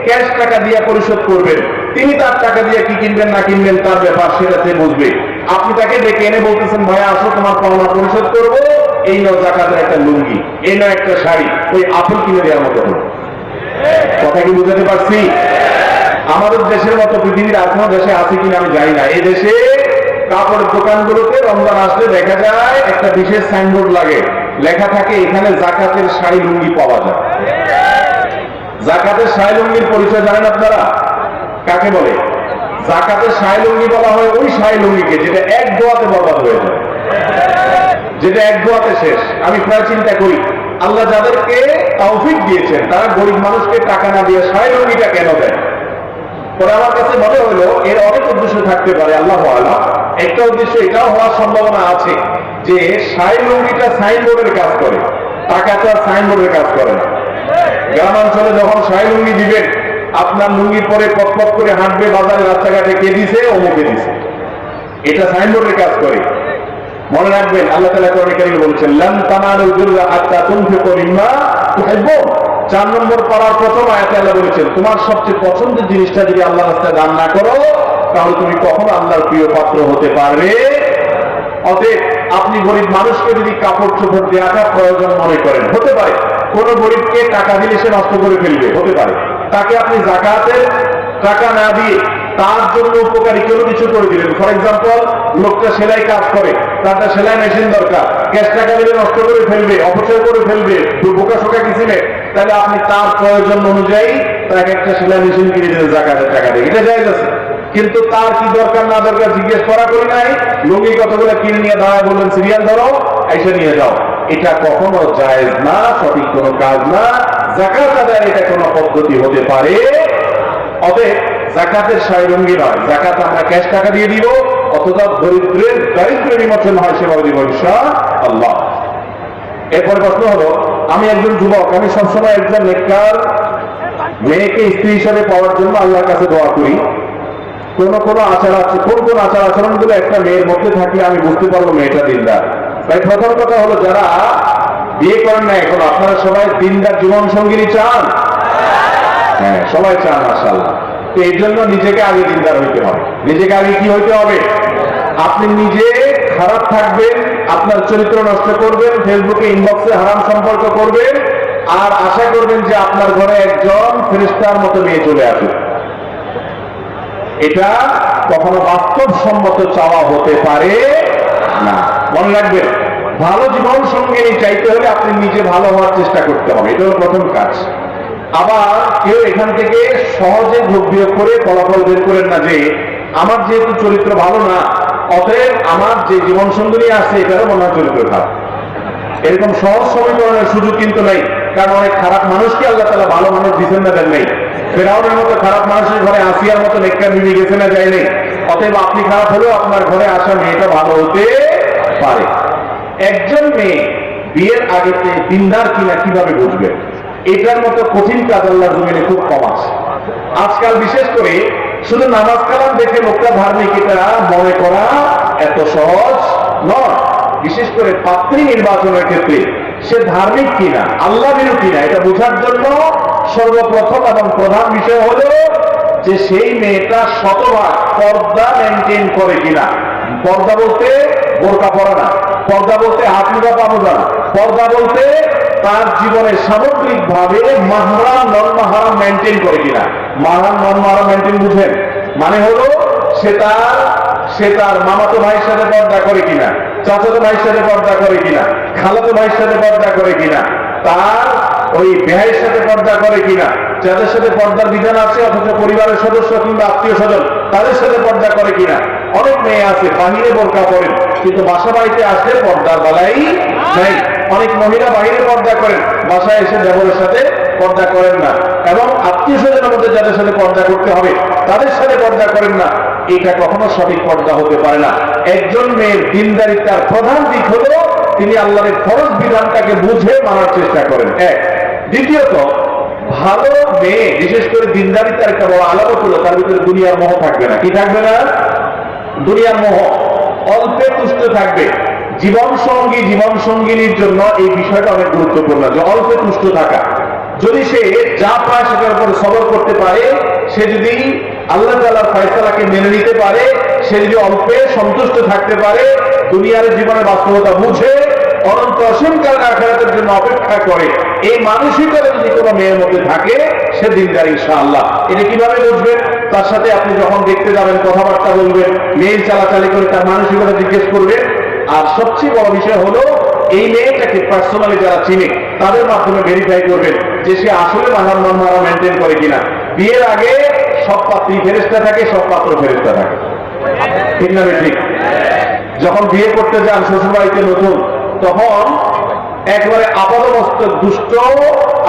ক্যাশ টাকা দিয়ে পরিশোধ করবেন। তিনি তার টাকা দিয়ে কি কিনবেন না কিনবেন তার ব্যাপার, সেটা সে বুঝবে। আপনি তাকে ডেকে এনে বলতেছেন, ভাইয়া আসো তোমার পাওনা পরিশোধ করবো, এই নাও যাকাতের একটা লুঙ্গি, এই নাও একটা শাড়ি, ওই আপেল কিনে দেওয়ার মতো হলো। কথা কি বুঝাতে পারছি? আমাদের দেশের মতো পৃথিবীর আর কোনো দেশে আছে কিনা আমি জানি না। এই দেশে কাপড়ের দোকানগুলোতে রমজান আসলে দেখা যায় একটা বিশেষ সাইনবোর্ড লাগে, লেখা থাকে এখানে যাকাতের শাড়ি লুঙ্গি পাওয়া যায়। যাকাতের শাড়ি লুঙ্গির পরিচয় জানেন আপনারা? কাকে বলে? যাকাতের শাড়ি লুঙ্গি বলা হয় ওই শাড়ি লুঙ্গিকে যেটা এক দোয়াতে বরবাদ হয়ে যায়, যেটা এক দোয়াতে শেষ। আমি প্রায় চিন্তা করি, আল্লাহ যাদেরকে তৌফিক দিয়েছেন তারা গরিব মানুষকে টাকা না দিয়ে শাড়ি লুঙ্গিটা কেন দেয়? পরে আমার কাছে মনে হলো এর অনেক উদ্দেশ্য থাকতে পারে, আল্লাহু আলাম। একটা উদ্দেশ্য এটাও হওয়ার সম্ভাবনা আছে যে শাড়ি লুঙ্গিটা সাইনবোর্ডের কাজ করে, টাকা তো আর সাইনবোর্ডের কাজ করে না। গ্রামাঞ্চলে যখন শাড়ি লুঙ্গি দিবেন, আপনার লুঙ্গি পরে পথ করে হাঁটবে বাজারে, রাস্তাঘাটে কে দিছে, অমুকে দিছে, এটা সাইনবোর্ডের কাজ করে। মনে রাখবেন আল্লাহ তাআলা কোরআনে কারীমে বলেছেন, লান তানালুল বিররা হাত্তা তুনফিকু মিম্মা তুহিব্বুন। 4 নম্বর পারার প্রথম আয়াতে আল্লাহ বলেছেন, তোমার সবচেয়ে পছন্দের জিনিসটা যদি আল্লাহর রাস্তায় দান না করো, তাহলে তুমি কখনো আল্লাহর প্রিয় পাত্র হতে পারবে। অতএব আপনি গরিব মানুষকে যদি কাপড় চোপড় দেওয়াটা প্রয়োজন মনে করেন, হতে পারে কোন গরিবকে টাকা দিলে সে নষ্ট করে ফেলবে, হতে পারে তাকে আপনি যাকাতের টাকা না দিয়ে তার জন্য উপকারী কোনো কিছু করে দিলেন। ফর এক্সাম্পল, লোকটা সেলাই কাজ করে, তার সেলাই মেশিন দরকার, ক্যাশ টাকা দিলে নষ্ট করে ফেলবে, অপচয় করে ফেলবে, বোকা শোকা কিসিমে, তাহলে আপনি তার প্রয়োজন অনুযায়ী তাকে একটা সেলাই মেশিন কিনে দিলেন যাকাতের টাকা দিয়ে, এটা জায়েজ আছে। কিন্তু তার কি দরকার না দরকার জিজ্ঞেস করা করি নাই, লুঙ্গি কতগুলো কিনে নিয়ে দাঁড়ায় বললেন সিরিয়াল ধরো, এসে নিয়ে যাও, এটা কখনো জায়েজ না, সঠিক কোনো কাজ না। যাকাত আদায়ের এটা কোনো পদ্ধতি হতে পারে। অতএব যাকাতের শাড়ি লুঙ্গি নয়, যাকাত আমরা ক্যাশ টাকা দিয়ে দিব, অথবা দরিদ্রের দারিদ্র বিমোচন হয় সেভাবে দিব ইনশাআল্লাহ। এরপর প্রশ্ন হলো, আমি একজন যুবক, আমি সবসময় একজন নেককার মেয়েকে স্ত্রী হিসাবে পাওয়ার জন্য আল্লাহর কাছে দোয়া করি। কোন আচার আচরণ গুলো একটা মেয়ের মধ্যে থাকলে আমি বুঝতে পারবো মেয়েটা দিনদার। তাই প্রথম কথা হলো, যারা বিয়ে করেন না এখন, আপনারা সবাই দিনদার জীবন সঙ্গিনী চান? হ্যাঁ, সবাই চান মাশাআল্লাহ। তো এই জন্য নিজেকে আগে দিনদার হইতে হবে। নিজেকে আগে কি হইতে হবে? আপনি নিজে খারাপ থাকবেন, আপনার চরিত্র নষ্ট করবেন, ফেসবুকে ইনবক্সে হারাম সম্পর্ক করবেন, আর আশা করবেন যে আপনার ঘরে একজন ফেরেশতার মতো মেয়ে চলে আসবে। এটা কখনো বাস্তবসম্মত চাওয়া হতে পারে না। মনে রাখবেন, ভালো জীবন সঙ্গিনী চাইতে হলে আপনি নিজে ভালো হওয়ার চেষ্টা করতে হবে, এটা হলো প্রথম কাজ। আবার কেউ এখান থেকে সহজে যোগ বিয়োগ করে ফলাফল বের করেন না যে আমার যেহেতু চরিত্র ভালো না, অতএব আমার যে জীবন সঙ্গিনী আছে এটারও মনে হয় চরিত্র খারাপ। এরকম সহজ সমীকরণের সুযোগ কিন্তু নাই, কারণ অনেক খারাপ মানুষকে আল্লাহ তাআলা ভালো মানুষ দিচ্ছেন না, দেন নাই। ফেরাউনের মতো খারাপ মানুষের ঘরে আসিয়ার মতো নেককার বিবি গেছে না, যায় নাই। অতএব আপনি খারাপ হলেও আপনার ঘরে আসা মেয়েটা ভালো হতে পারে। একজন মেয়ে বিয়ের আগেতে দিনদার কিনা কিভাবে বুঝবে? এটার মতো কঠিন কাজ আল্লাহর জমিনে খুব কম আছে। আজকাল বিশেষ করে শুধু নামাজ কালাম দেখে লোকটা ধার্মিক এটা মনে করা এত সহজ নয়। বিশেষ করে পাত্রী নির্বাচনের ক্ষেত্রে সে ধার্মিক কিনা, আল্লাহ ভীরু কিনা, এটা বোঝার জন্য সর্বপ্রথম এবং প্রধান বিষয় হলো যে সেই মেয়েটা শতভাগ পর্দা মেনটেন করে কিনা। পর্দা বলতে বোরকা পরা না, পর্দা বলতে হাত মুঠা পাবো না, পর্দা বলতে তার জীবনে সামগ্রিক ভাবে মাহরাম নন মাহরাম মেনটেন করে কিনা। মাহরাম নন মাহরাম মেনটেন বুঝেন? মানে হলো সে তার মামাতো ভাইয়ের সাথে পর্দা করে কিনা, চাচাতো ভাইয়ের সাথে পর্দা করে কিনা, খালাতো ভাইয়ের সাথে পর্দা করে কিনা, তার ওই ভাইয়ের সাথে পর্দা করে কিনা, যাদের সাথে পর্দার বিধান আছে অথচ পরিবারের সদস্য কিংবা আত্মীয় স্বজন তাদের সাথে পর্দা করে কিনা। অনেক মেয়ে আছে বাহিরে বোরকা পরেন কিন্তু বাসা বাড়িতে আসলে পর্দার বেলাই নাই। অনেক মহিলা বাহিরে পর্দা করেন, বাসায় এসে দেবরের সাথে পর্দা করেন না, এবং আত্মীয় স্বজনের মধ্যে যাদের সাথে পর্দা করতে হবে তাদের সাথে পর্দা করেন না। এটা কখনো সঠিক পর্দা হতে পারে না। একজন মেয়ের দিনদারিতার প্রধান দিক হলো তিনি আল্লাহর ফরজ বিধানটাকে বুঝে মানার চেষ্টা করেন, এক। দ্বিতীয়ত, ভালো মেয়ে বিশেষ করে দিনদারিতার একটা বড় আলামত হলো তার ভিতরে দুনিয়ার মোহ থাকবে না। কি থাকবে না? দুনিয়ার মোহ। অল্পে তুষ্ট থাকবে। জীবন সঙ্গিনীর জন্য এই বিষয়টা অনেক গুরুত্বপূর্ণ, যে অল্পে তুষ্ট থাকা। যদি সে যা পায় সেটার উপর সবর করতে পারে, সে যদি আল্লাহ তাআলার ফয়সালাকে মেনে নিতে পারে, সে যদি অল্পে সন্তুষ্ট থাকতে পারে, দুনিয়ার জীবনের বাস্তবতা বুঝে অনন্ত অসীমকাল আখিরাতের জন্য অপেক্ষা করে, এই মানসিকতা যদি কোনো মেয়ের মধ্যে থাকে সে দিনদার ইনশাআল্লাহ। এটা কিভাবে বুঝবেন? তার সাথে আপনি যখন দেখতে যাবেন কথাবার্তা বলবেন, মেইল চালাচালি করে তার মানসিকতা জিজ্ঞেস করবেন। আর সবচেয়ে বড় বিষয় হলো এই মেয়েটাকে পার্সোনালি যারা চিনে তাদের মাধ্যমে ভেরিফাই করবেন যে সে আসলে মাহরাম নন মাহরাম মেনটেন করে কিনা। বিয়ের আগে সব পাত্রী ফেরেশতা থাকে, সব পাত্র ফেরেশতা থাকে, ঠিক না? ঠিক। যখন বিয়ে করতে যান শ্বশুর বাড়িতে নতুন, তখন একবারে আপাদমস্তক দুষ্ট,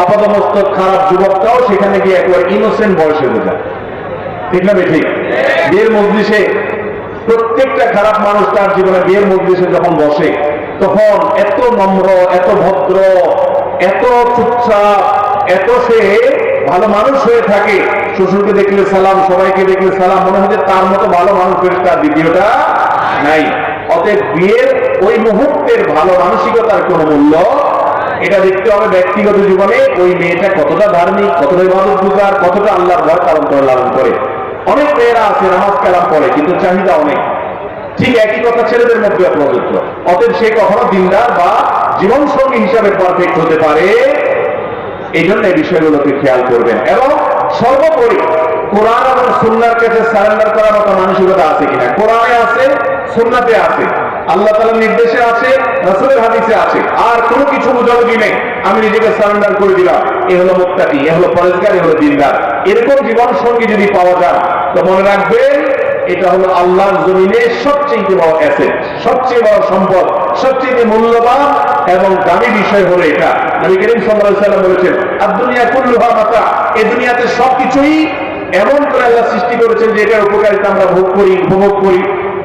আপাদমস্তক খারাপ যুবকটাও সেখানে গিয়ে একবারে ইনোসেন্ট বয়স হয়ে যায়, ঠিক না? ঠিক। বিয়ের মজলিসে প্রত্যেকটা খারাপ মানুষ তার জীবনে বিয়ের মজলিসে যখন বসে তখন এত নম্র, এত ভদ্র, এত চুপচাপ, এত সে ভালো মানুষ হয়ে থাকে। শ্বশুরকে দেখলে সালাম, সবাইকে দেখলে সালাম, মনে হয় যে তার মতো ভালো মানুষ তার দ্বিতীয়টা নাই। অতএব বিয়ের ওই মুহূর্তের ভালো মানসিকতার কোন মূল্য, এটা দেখতে হবে ব্যক্তিগত জীবনে ওই মেয়েটা কতটা ধার্মিক, কতটা ইবাদতগুজার, কতটা আল্লাহর ভয় পালন করে লালন করে। অনেক মেয়েরা আছে নামাজ কালাম পড়ে কিন্তু চাহিদা অনেক, ঠিক একই কথা ছেলেদের মধ্যে প্রযোজ্য। অতএব সে কখনো দিনদার বা জীবন সঙ্গী হিসাবে পারফেক্ট হতে পারে। এই জন্য এই বিষয়গুলোকে খেয়াল করবেন। এবং সর্বোপরি কোরআন এবং সুন্নাহর কাছে সারেন্ডার করার মতো মানসিকতা আছে কিনা। কোরআনে আছে, সুন্নাতে আছে, আল্লাহ তাআলার নির্দেশে আছে, রাসূলের হাদিসে আছে, আর কোনো কিছু বুঝাবুঝি নেই, আমি নিজেকে সারেন্ডার করে দিলাম, এ হলো মুত্তাকি, এ হলো পরেজগার, এ হলো দিনদার। এরকম জীবন সঙ্গী যদি পাওয়া যায় তো মনে রাখবেন এটা হলো আল্লাহর জমিনে সবচেয়ে বড় অ্যাসেট, সবচেয়ে বড় সম্পদ, সবচেয়ে মূল্যবান এবং দামি বিষয় হলো এটা। নবী করিম সাল্লাল্লাহু আলাইহি ওয়াসাল্লাম বলেছেন, আদ-দুনিয়া কুল্লুহা মাতা, এই দুনিয়াতে সবকিছুই এমন করে আল্লাহ সৃষ্টি করেছেন যে এটার উপকারিতা আমরা ভোগ করি, উপভোগ করি,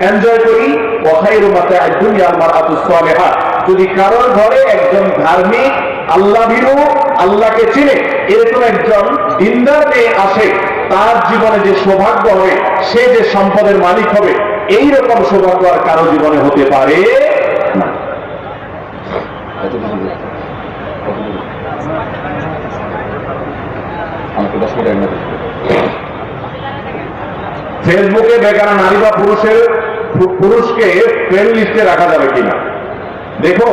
এনজয় করি। ওয়া খায়রু মাতা'আদ দুনিয়া আল মারআতুস সালিহা, যদি কারোর ঘরে একজন ধার্মিক, আল্লাহ ভীরু, আল্লাহকে চিনে এরকম একজন দিনদার মেয়ে আসে, তার জীবনে যে সৌভাগ্য হবে, সে যে সম্পদের মালিক হবে, এই রকম সৌভাগ্য আর কারো জীবনে হতে পারে না। ফেসবুকে বেকার নারী বা পুরুষকে ফ্রেন্ড লিস্টে রাখা যাবে কিনা? দেখো,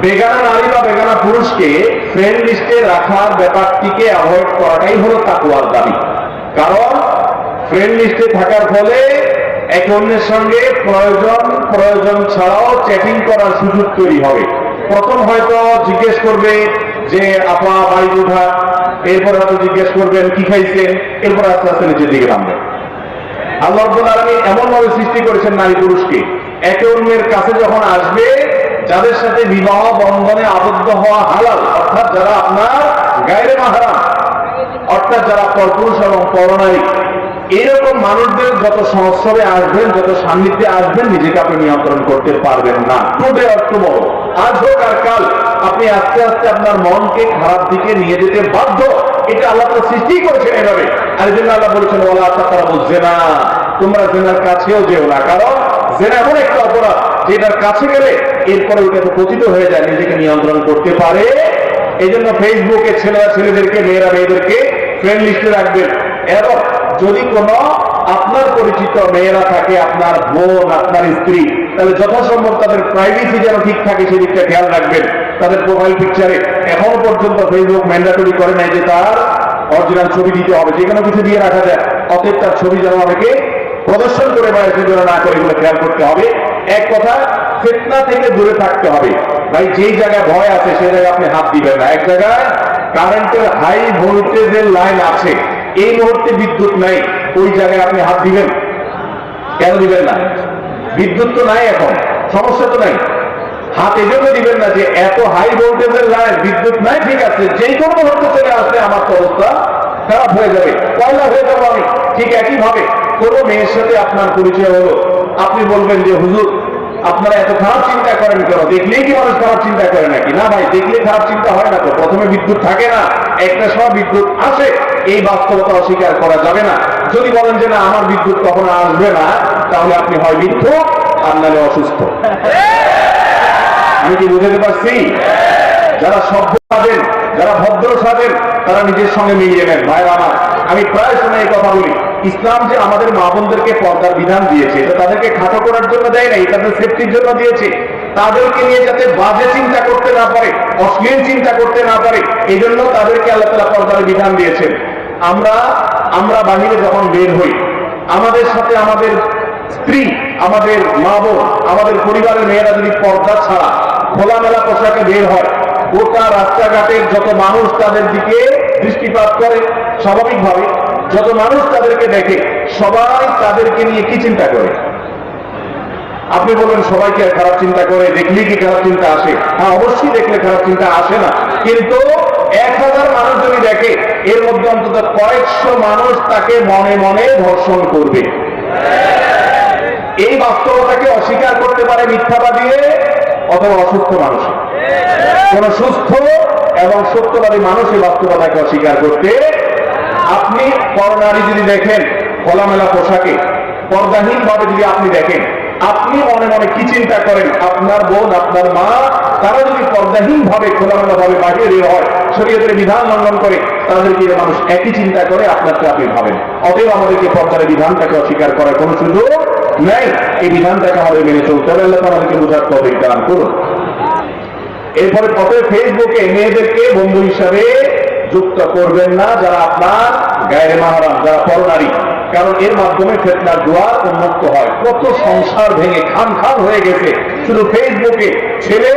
বেগানা নারী বা বেগানা পুরুষকে ফ্রেন্ড লিস্টে রাখার ব্যাপারটিকে অ্যাভয়েড করাটাই হলো তাকওয়ার দাবি। কারণ ফ্রেন্ড লিস্টে থাকার ফলে একে অন্যের সঙ্গে প্রয়োজন ছাড়াও চ্যাটিং করার সুযোগ তৈরি হবে। প্রথম হয়তো জিজ্ঞেস করবে যে আপা বাড়ি কোথা, এরপর হয়তো জিজ্ঞেস করবেন কি খাইছেন, এরপর আস্তে আস্তে নিচের দিকে নামবেন। আল্লাহ রাব্বুল আলামিন এমন ভাবে সৃষ্টি করেছেন নারী পুরুষকে, একে অন্যের কাছে যখন আসবে, যাদের সাথে বিবাহ বন্ধনে আবদ্ধ হওয়া হালাল, অর্থাৎ যারা আপনার গায়রে মাহরাম, অর্থাৎ যারা পরপুরুষ এবং পরনারী, এরকম মানুষদের যত সংস্রবে আসবেন, যত সান্নিধ্যে আসবেন, নিজেকে আপনি নিয়ন্ত্রণ করতে পারবেন না। টুডে অর টুমরো, আজ হোক আর কাল, আপনি আস্তে আস্তে আপনার মনকে খারাপ দিকে নিয়ে যেতে বাধ্য। এটা আল্লাহ তো সৃষ্টি করেছেন এভাবে। আর এই জন্য আল্লাহ বলেছেন, ওয়ালা তাকরাবুজ জিনা, তোমরা জিনার কাছেও যেও না। কারণ জিনা এমন একটা অপরাধ যেটার কাছে গেলে এরপরে ওটা তো পতিত হয়ে যায়, নিজেকে নিয়ন্ত্রণ করতে পারে। এই জন্য ফেসবুকে ছেলেরা ছেলেদেরকে, মেয়েরা মেয়েদেরকে ফ্রেন্ড লিস্টে রাখবেন। এবং যদি কোনো আপনার পরিচিত মেয়েরা থাকে, আপনার বোন, আপনার স্ত্রী, তাহলে যথাসম্ভব তাদের প্রাইভেসি যেন ঠিক থাকে সেদিকটা খেয়াল রাখবেন। তাদের প্রোফাইল পিকচারে এখনো পর্যন্ত ফেসবুক ম্যান্ডেটরি করে নাই যে তার অরিজিনাল ছবি দিতে হবে, যে কোনো কিছু দিয়ে রাখা যায়। অতএব তার ছবি যেন আমাকে প্রদর্শন করে বেড়ায় সেজন্য না করে, এগুলো খেয়াল করতে হবে। এক কথা, ফিতনা থেকে দূরে থাকতে হবে। ভাই যেই জায়গায় ভয় আছে সেই জায়গায় আপনি হাত দিবেন না। এক জায়গায় কারেন্টের হাই ভোল্টেজের লাইন আছে, এই মুহূর্তে বিদ্যুৎ নাই, ওই জায়গায় আপনি হাত দিবেন কেন? দিবেন না। বিদ্যুৎ তো নাই, এখন সমস্যা তো নাই, হাত এজন্য দিবেন না যে এত হাই ভোল্টেজের লাইন, বিদ্যুৎ নাই, ঠিক আছে, যেই কোনো মুহূর্তে চলে আসলে আমার তো অবস্থা খারাপ হয়ে যাবে, পয়লা হয়ে যাবো আমি। ঠিক একই ভাবে কোনো মেয়ের সাথে আপনার পরিচয় হলো, আপনি বলবেন যে হুজুর আপনারা এত খারাপ চিন্তা করেন কেন? দেখলেই কি মানুষ খারাপ চিন্তা করে নাকি? না ভাই, দেখলে খারাপ চিন্তা হয় না। তো প্রথমে বিদ্যুৎ থাকে না, একটা সময় বিদ্যুৎ আসে, এই বাস্তবতা অস্বীকার করা যাবে না। যদি বলেন যে না আমার বিদ্যুৎ কখনো আসবে না, তাহলে আপনি হয় মিথ্যুক আর নাহলে অসুস্থ। আমি কি বুঝতে পারছি? যারা সভ্য সাজেন, যারা ভদ্র সাজেন, তারা নিজের সঙ্গে মিলিয়ে নেন। ভাইরা আমার, আমি প্রায় সময় এই কথা বলি, ইসলাম যে আমাদের মা বোনদেরকে পর্দার বিধান দিয়েছে, এটা তাদেরকে খাটো করার জন্য দেয় নাই, তাদের সেফটির জন্য দিয়েছে। তাদেরকে নিয়ে যাতে বাজে চিন্তা করতে না পারে, অশ্লীল চিন্তা করতে না পারে, এই জন্য তাদেরকে আল্লাহ তাআলা পর্দার বিধান দিয়েছেন। আমরা বাহিরে যখন বের হই, আমাদের সাথে আমাদের স্ত্রী, আমাদের মা বোন, আমাদের পরিবারের মেয়েরা যদি পর্দা ছাড়া খোলামেলা পোশাকে বের হয়, গোটা রাস্তাঘাটের যত মানুষ তাদের দিকে দৃষ্টিপাত করে, স্বাভাবিকভাবে যত মানুষ তাদেরকে দেখে, সবাই তাদেরকে নিয়ে কি চিন্তা করে? আপনি বলবেন সবাইকে খারাপ চিন্তা করে, দেখলেই কি খারাপ চিন্তা আসে? হ্যাঁ, অবশ্যই দেখলে খারাপ চিন্তা আসে না, কিন্তু 1000 মানুষ যদি দেখে, এর মধ্যে অন্তত কয়েকশো মানুষ তাকে মনে মনে ধর্ষণ করবে। এই বাস্তবতাকে অস্বীকার করতে পারে মিথ্যাবাদী অথবা অসুস্থ মানুষ। কোন সুস্থ এবং সত্যবাদী মানুষ এই বাস্তবতাকে অস্বীকার করতে। আপনি পরনারী যদি দেখেন খোলামেলা পোশাকে, পর্দাহীন ভাবে যদি আপনি দেখেন, আপনি মনে মনে কি চিন্তা করেন? আপনার বোন, আপনার মা, তারা যদি পর্দাহীন ভাবে খোলামেলা ভাবে বাহিরে বের হয়, শরীয়তের বিধান লঙ্ঘন করে, তাদেরকে মানুষ একই চিন্তা করে, আপনারটা আপনি ভাবেন। অতএব আমাদেরকে পর্দার বিধানটাকে অস্বীকার করার কোন সুযোগ নাই, এই বিধানটাকে আমাদের মেনে চলতে হবে। আল্লাহ আমাদেরকে বোঝার তৌফিক দান করুন। এরপরে পথে ফেসবুকে মেয়েদেরকে বন্ধু হিসাবে যুক্ত করবেন না যারা আপনার গায়ের মাহরাম, যারা পরনারী, কারণ এর মাধ্যমে ফিতনার দুয়ার উন্মুক্ত হয়। কত সংসার ভেঙে খান খান হয়ে গেছে শুধু ফেসবুকে। ছেলে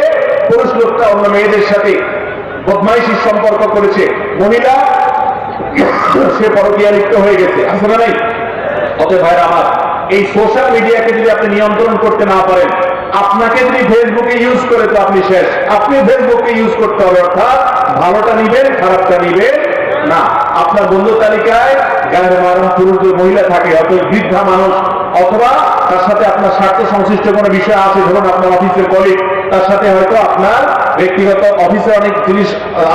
পুরুষ লোকটা অন্য মেয়েদের সাথে বদমাইশির সম্পর্ক করেছে, মহিলা সে পরকীয়া লিপ্ত হয়ে গেছে, আছে না নাই? অতএব ভাইরা আমার, এই সোশ্যাল মিডিয়াকে যদি আপনি নিয়ন্ত্রণ করতে না পারেন, আপনাকে যদি ফেসবুকে ইউজ করে তো আপনি শেষ। আপনি ফেসবুককে ইউজ করতে হবে, অর্থাৎ ভালোটা নিবেন, খারাপটা নিবেন না। আপনার বন্ধু তালিকায় গায়ের মাহরাম পুরুষ মহিলা থাকে, অথবা বৃদ্ধা মানুষ, অথবা তার সাথে আপনার স্বার্থ সংশ্লিষ্ট কোনো বিষয় আছে, ধরুন আপনার অফিসের কলিগ, তার সাথে হয়তো আপনার ব্যক্তিগত অফিসে অনেক জিনিস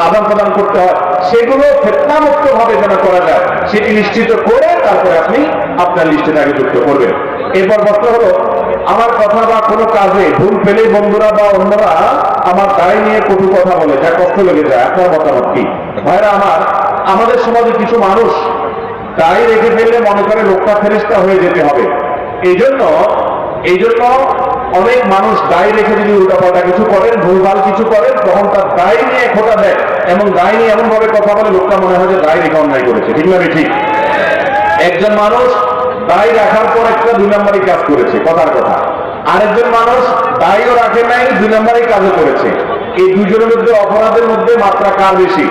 আদান প্রদান করতে হয়, সেগুলো ফিতনামুক্ত ভাবে যেন করা যায়, সেটি নিশ্চিত করে তারপরে আপনি আপনার লিস্টে তাকে যুক্ত করবেন। এরপর প্রশ্ন হলো, আমার কথা বা কোনো কাজে ভুল পেলেই বন্ধুরা বা অন্যরা আমার দায় নিয়ে কটু কথা বলে, যা কষ্ট লেগে যায়, আপনার মতামত কি? ভাইরা আমার, আমাদের সমাজে কিছু মানুষ দায় রেখে ফেললে মনে করে লোকটা ফেরেশতা হয়ে যেতে হবে। এই জন্য অনেক মানুষ দায় রেখে যদি উল্টাপাল্টা কিছু করেন, ভুলভাল কিছু করেন, তখন তার দায় নিয়ে খোটা দেয় এবং দায় নিয়ে এমন ভাবে কথা বলে লোকটা মনে হয় যে দায় রেখে অন্যায় করেছে। ঠিক না? ঠিক। একজন মানুষ দায় রাখার পর একটা 2 নম্বরই কাজ করেছে, কথার কথা। আরেকজন মানুষ দায়ও রাখে নাই, 2 নম্বরই কাজও করেছে। এই দুজনের মধ্যে অপরাধের মধ্যে মাত্রা কার বেশি?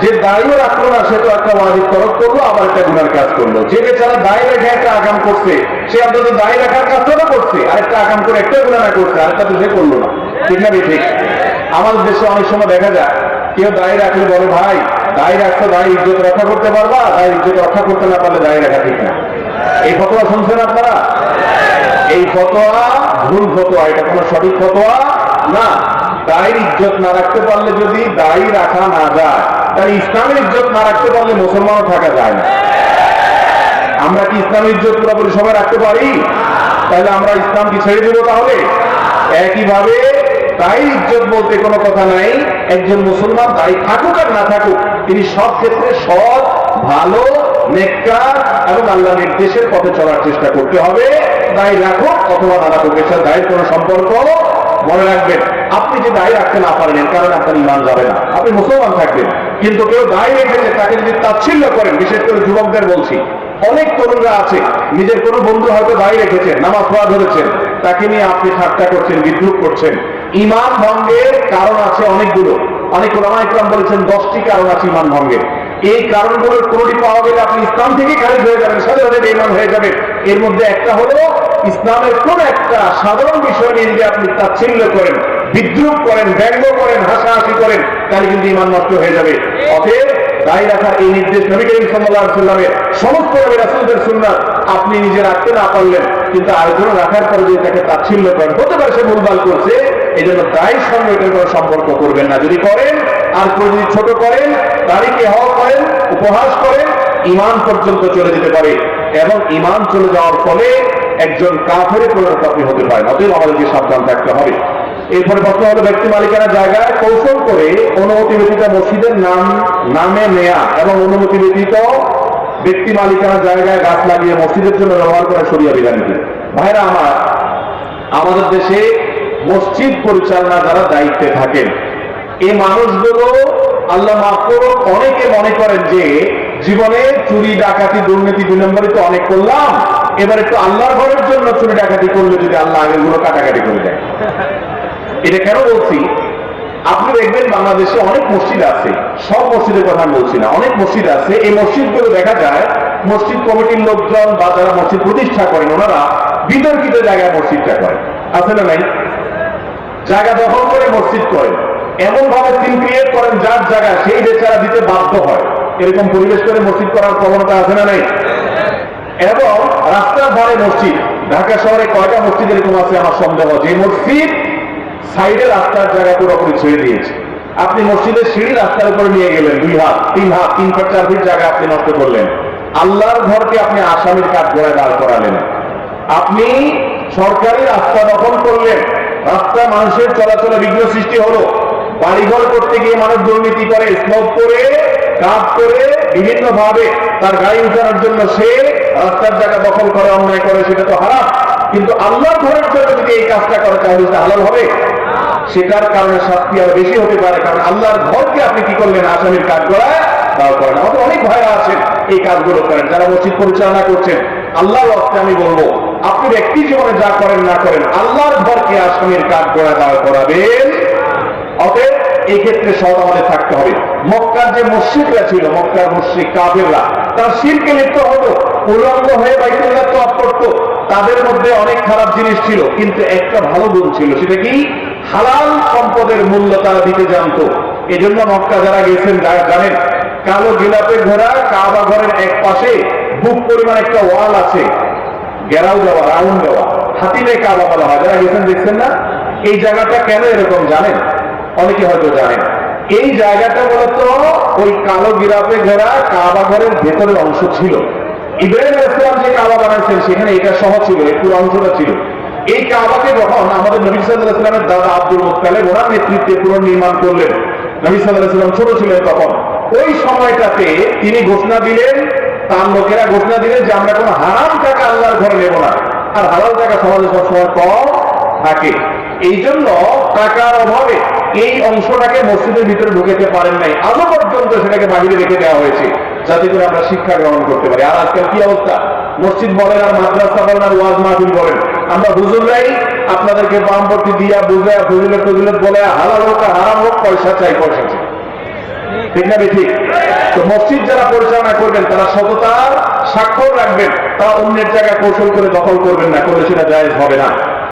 যে দায়ও রাখলো না সে তো একটা ওয়াজিব তরক করলো, আবার একটা গুনার কাজ করলো। যে বেচারা দায় রেখে একটা আগাম করছে, সে অন্তত দায় রাখার কাজটা করছে, আরেকটা আগাম করে একটা গুনাহ না করছে, আরেকটা তো সে করলো না। ঠিক না? ঠিক। আমাদের দেশে অনেক সময় দেখা যায় কেউ দায় রাখলে বলে, ভাই দায় রাখতো, দায় ইজ্জত রক্ষা করতে পারবা, দায় ইজ্জত রক্ষা করতে না পারলে দায় রাখা ঠিক না। এই ফতোয়া শুনছেন আপনারা? এই ফতোয়া ভুল ফতোয়া, এটা কোনো সঠিক ফতোয়া না। দায়ের ইজ্জত না রাখতে পারলে যদি দায়ী রাখা না যায়, তাহলে ইসলামের ইজ্জত না রাখতে পারলে মুসলমানও থাকা যায় না। আমরা কি ইসলামের ইজ্জত পুরোপুরি সবাই রাখতে পারি? তাহলে আমরা ইসলাম কি ছেড়ে দেবো? তাহলে একইভাবে দায়ী ইজ্জত বলতে কোনো কথা নাই। একজন মুসলমান দায়ী থাকুক আর না থাকুক, তিনি সব ক্ষেত্রে সৎ, ভালো, নেককার এবং আল্লাহ নির্দেশের পথে চলার চেষ্টা করতে হবে। দায় রাখো অথবা না রাখো, এর সাথে দায়ের কোনো সম্পর্ক। মনে রাখবেন, আপনি যে দায় রাখতে না পারেন এর কারণে আপনার ইমান যাবে না, আপনি মুসলমান থাকবেন। কিন্তু কেউ দায় রেখেছে, তাকে যদি তাচ্ছিল্য করেন, বিশেষ করে যুবকদের বলছি, অনেক তরুণরা আছে, নিজের কোনো বন্ধু হয়তো দায় রেখেছেন, নামাজ পড়া ধরেছেন, তাকে নিয়ে আপনি ঠাট্টা করছেন, বিদ্রুপ করছেন। ইমান ভঙ্গের কারণ আছে অনেকগুলো। অনেক ওলামা ইকরাম বলেছেন 10টি কারণ আছে ইমান ভঙ্গের। এই কারণগুলোর কোনটি পাওয়া গেলে আপনি ইসলাম থেকে খারিজ হয়ে যাবেন, সাথে সাথে বেঈমান হয়ে যাবেন। এর মধ্যে একটা হলো ইসলামের কোন একটা সাধারণ বিষয় নিয়ে যদি আপনি তাচ্ছিল্য করেন, বিদ্রুপ করেন, ব্যঙ্গ করেন, হাসাহাসি করেন, তাহলে কিন্তু ইমান নষ্ট হয়ে যাবে। অতএব দায় রাখার এই নির্দেশ নবী করিম সাল্লাল্লাহু আলাইহি ওয়াসাল্লামের, সমস্ত নবী রাসূলদের সুন্নাত। আপনি নিজে রাখতে না পারলেন, কিন্তু আরেকজন রাখার পরে যদি তাকে তাচ্ছিল্য করেন, হতে পারে সে ভুলভাল করছে, এই জন্য দায়ের সঙ্গে এটার কোনো সম্পর্ক করবেন না। যদি করেন আর কেউ যদি ছোট করেন, তারিখে হওয়া করেন, উপহাস করেন, ইমান পর্যন্ত চলে যেতে পারে এবং ইমান চলে যাওয়ার ফলে একজন কাফেরে পরিণত আপনি হতে পারেন। অতএব আমাদেরকে সাবধান থাকতে হবে। এরপরে প্রশ্ন হলো, ব্যক্তি মালিকানা জায়গায় কৌশল করে অনুমতি ব্যতীত মসজিদের নামে নেয়া এবং অনুমতি ব্যতীত ব্যক্তি মালিকানা জায়গায় গাছ লাগিয়ে মসজিদের জন্য ব্যবহার করা শরিয়া বিধান কি? ভাইরা আমার, আমাদের দেশে মসজিদ পরিচালনা যারা দায়িত্বে থাকেন, এই মানুষগুলো আল্লাহ মাফ করুন, অনেকে মনে করেন যে জীবনে চুরি ডাকাতি দুর্নীতি 2 নম্বরে তো অনেক করলাম, এবার একটু আল্লাহর ঘরের জন্য চুরি ডাকাতি করলে যদি আল্লাহ আগেগুলো কাটাকাটি করে দেয়। এটা কেন বলছি? আপনি দেখবেন বাংলাদেশে অনেক মসজিদ আছে, সব মসজিদের কথা বলছি না, অনেক মসজিদ আছে। এই মসজিদগুলো দেখা যায় মসজিদ কমিটির লোকজন বা যারা মসজিদ প্রতিষ্ঠা করেন ওনারা বিতর্কিত জায়গায় মসজিদটা করেন, আছে না নাই? জায়গা দখল করে মসজিদ করেন, এমন ভাবে সিন ক্রিয়েট করেন যার জায়গা সেই বেচারা দিতে বাধ্য হয়, এরকম পরিবেশ করে মসজিদ করার প্রবণতা আছে না নাই? এবং রাস্তার ধারে মসজিদ, ঢাকা শহরে কয়টা মসজিদ এরকম আছে আমার সন্দেহ, যে মসজিদ সাইডে রাস্তার জায়গা পুরোপুরি ছেড়ে দিয়েছে। আপনি মসজিদের সিঁড়ি রাস্তার উপরে নিয়ে গেলেন, 2 হাত 3 হাত 3 ফুট 4 ফিট জায়গা আপনি নষ্ট করলেন। আল্লাহর ঘরকে আপনি আসামির কাঠ গড়ায় দাঁড় করালেন। আপনি সরকারি রাস্তা দখল করলেন, রাস্তা মানুষের চলাচলে বিঘ্ন সৃষ্টি হলো। বাড়িঘর করতে গিয়ে মানুষ দুর্নীতি করে, স্মোক করে, কাজ করে, বিভিন্ন ভাবে তার গাড়ি উঠানোর জন্য সে রাস্তার জায়গা দখল করে, অন্যায় করে, সেটা তো হারাম। কিন্তু আল্লাহর ঘরের জন্য যদি এই কাজটা করে তাহলে সেটা হালাল হবে? সেটার কারণে শাস্তি আরো বেশি হতে পারে, কারণ আল্লাহর ঘরকে আপনি কি করলেন? আসামির কাজ করায় দাও করেন। আমাদের অনেক ভাইরা আছেন এই কাজগুলো করেন, যারা মসজিদ পরিচালনা করছেন। আল্লাহর ওয়াস্তে আমি বলবো, আপনি ব্যক্তি জীবনে যা করেন না করেন, আল্লাহর ঘরকে আসামির কাজ করায় দাও করাবেন। অতএব এই ক্ষেত্রে সব আমাদের থাকতে হবে। মক্কার যে মসজিদরা ছিল, মক্কার মুশরিক কাফেররা, তার শিরকে লিপ্ত হতো, উলঙ্গ হয়ে বাইতুল্লাহ তওয়াফ করত। তাদের মধ্যে অনেক খারাপ জিনিস ছিল, কিন্তু একটা ভালো গুণ ছিল, সেটা কি? হালাল সম্পদের মূল্য তারা দিতে জানতো। এজন্য মক্কা যারা গেছেন জানেন, কালো গিলাপে ঘোরা কাবা ঘরের এক পাশে বুক পরিমাণ একটা ওয়াল আছে, ঘেরাও দেওয়া, রাউন্ড দেওয়া, হাতিমে কাবা বলা হয়। যারা গেছেন দেখছেন না? এই জায়গাটা কেন এরকম জানেন? অনেকে হয়তো জানেন। এই জায়গাটা বলতো ওই কালো গিলাপে ঘেরা কাবা ঘরের ভেতরের অংশ ছিল। ইব্রাহিম আলাইহিস সালাম যে কাবা বানাইছেন সেখানে এটা সহ ছিল, এই পুরো অংশটা ছিল। এই কাবাকে যখন আমাদের নবী সাল্লাল্লাহু আলাইহি ওয়াসাল্লামের দাদা আব্দুল মুত্তালিব ওনার নেতৃত্বে পুনর্নির্মাণ করলেন, নবী সাল্লাল্লাহু আলাইহি ওয়াসাল্লাম ছোট ছিলেন তখন, ওই সময়টাতে তিনি ঘোষণা দিলেন, তার লোকেরা ঘোষণা দিলেন যে আমরা কোনো হারাম টাকা আল্লাহর ঘরে নেব না, আর হালাল টাকা সমাজে সবসময় কম থাকে। এই জন্য টাকার অভাবে এই অংশটাকে মসজিদের ভিতরে ঢুকেতে পারেন নাই, আজও পর্যন্ত সেটাকে বাহিরে রেখে দেওয়া হয়েছে, যাতে করে আমরা শিক্ষা গ্রহণ করতে পারি। আর আজকাল কি অবস্থা? মসজিদ বলেন আর মাদ্রাসা বলেন আর ওয়াজ মাহফিল বলেন, আমরা হুজুররাই আপনাদেরকে বামপট্টি দিয়া বুঝায় ফজিলত ফজিলত বলে, হালাল হোক আর হারাম হোক, পয়সা চাই, পয়সা চাই, ঠিক না বেঠিক? তো মসজিদ যারা পরিচালনা করবেন তারা সততার স্বাক্ষর রাখবেন, তারা অন্যের জায়গায় কৌশল করে দখল করবেন না, করলে সেটা জায়েজ হবে না।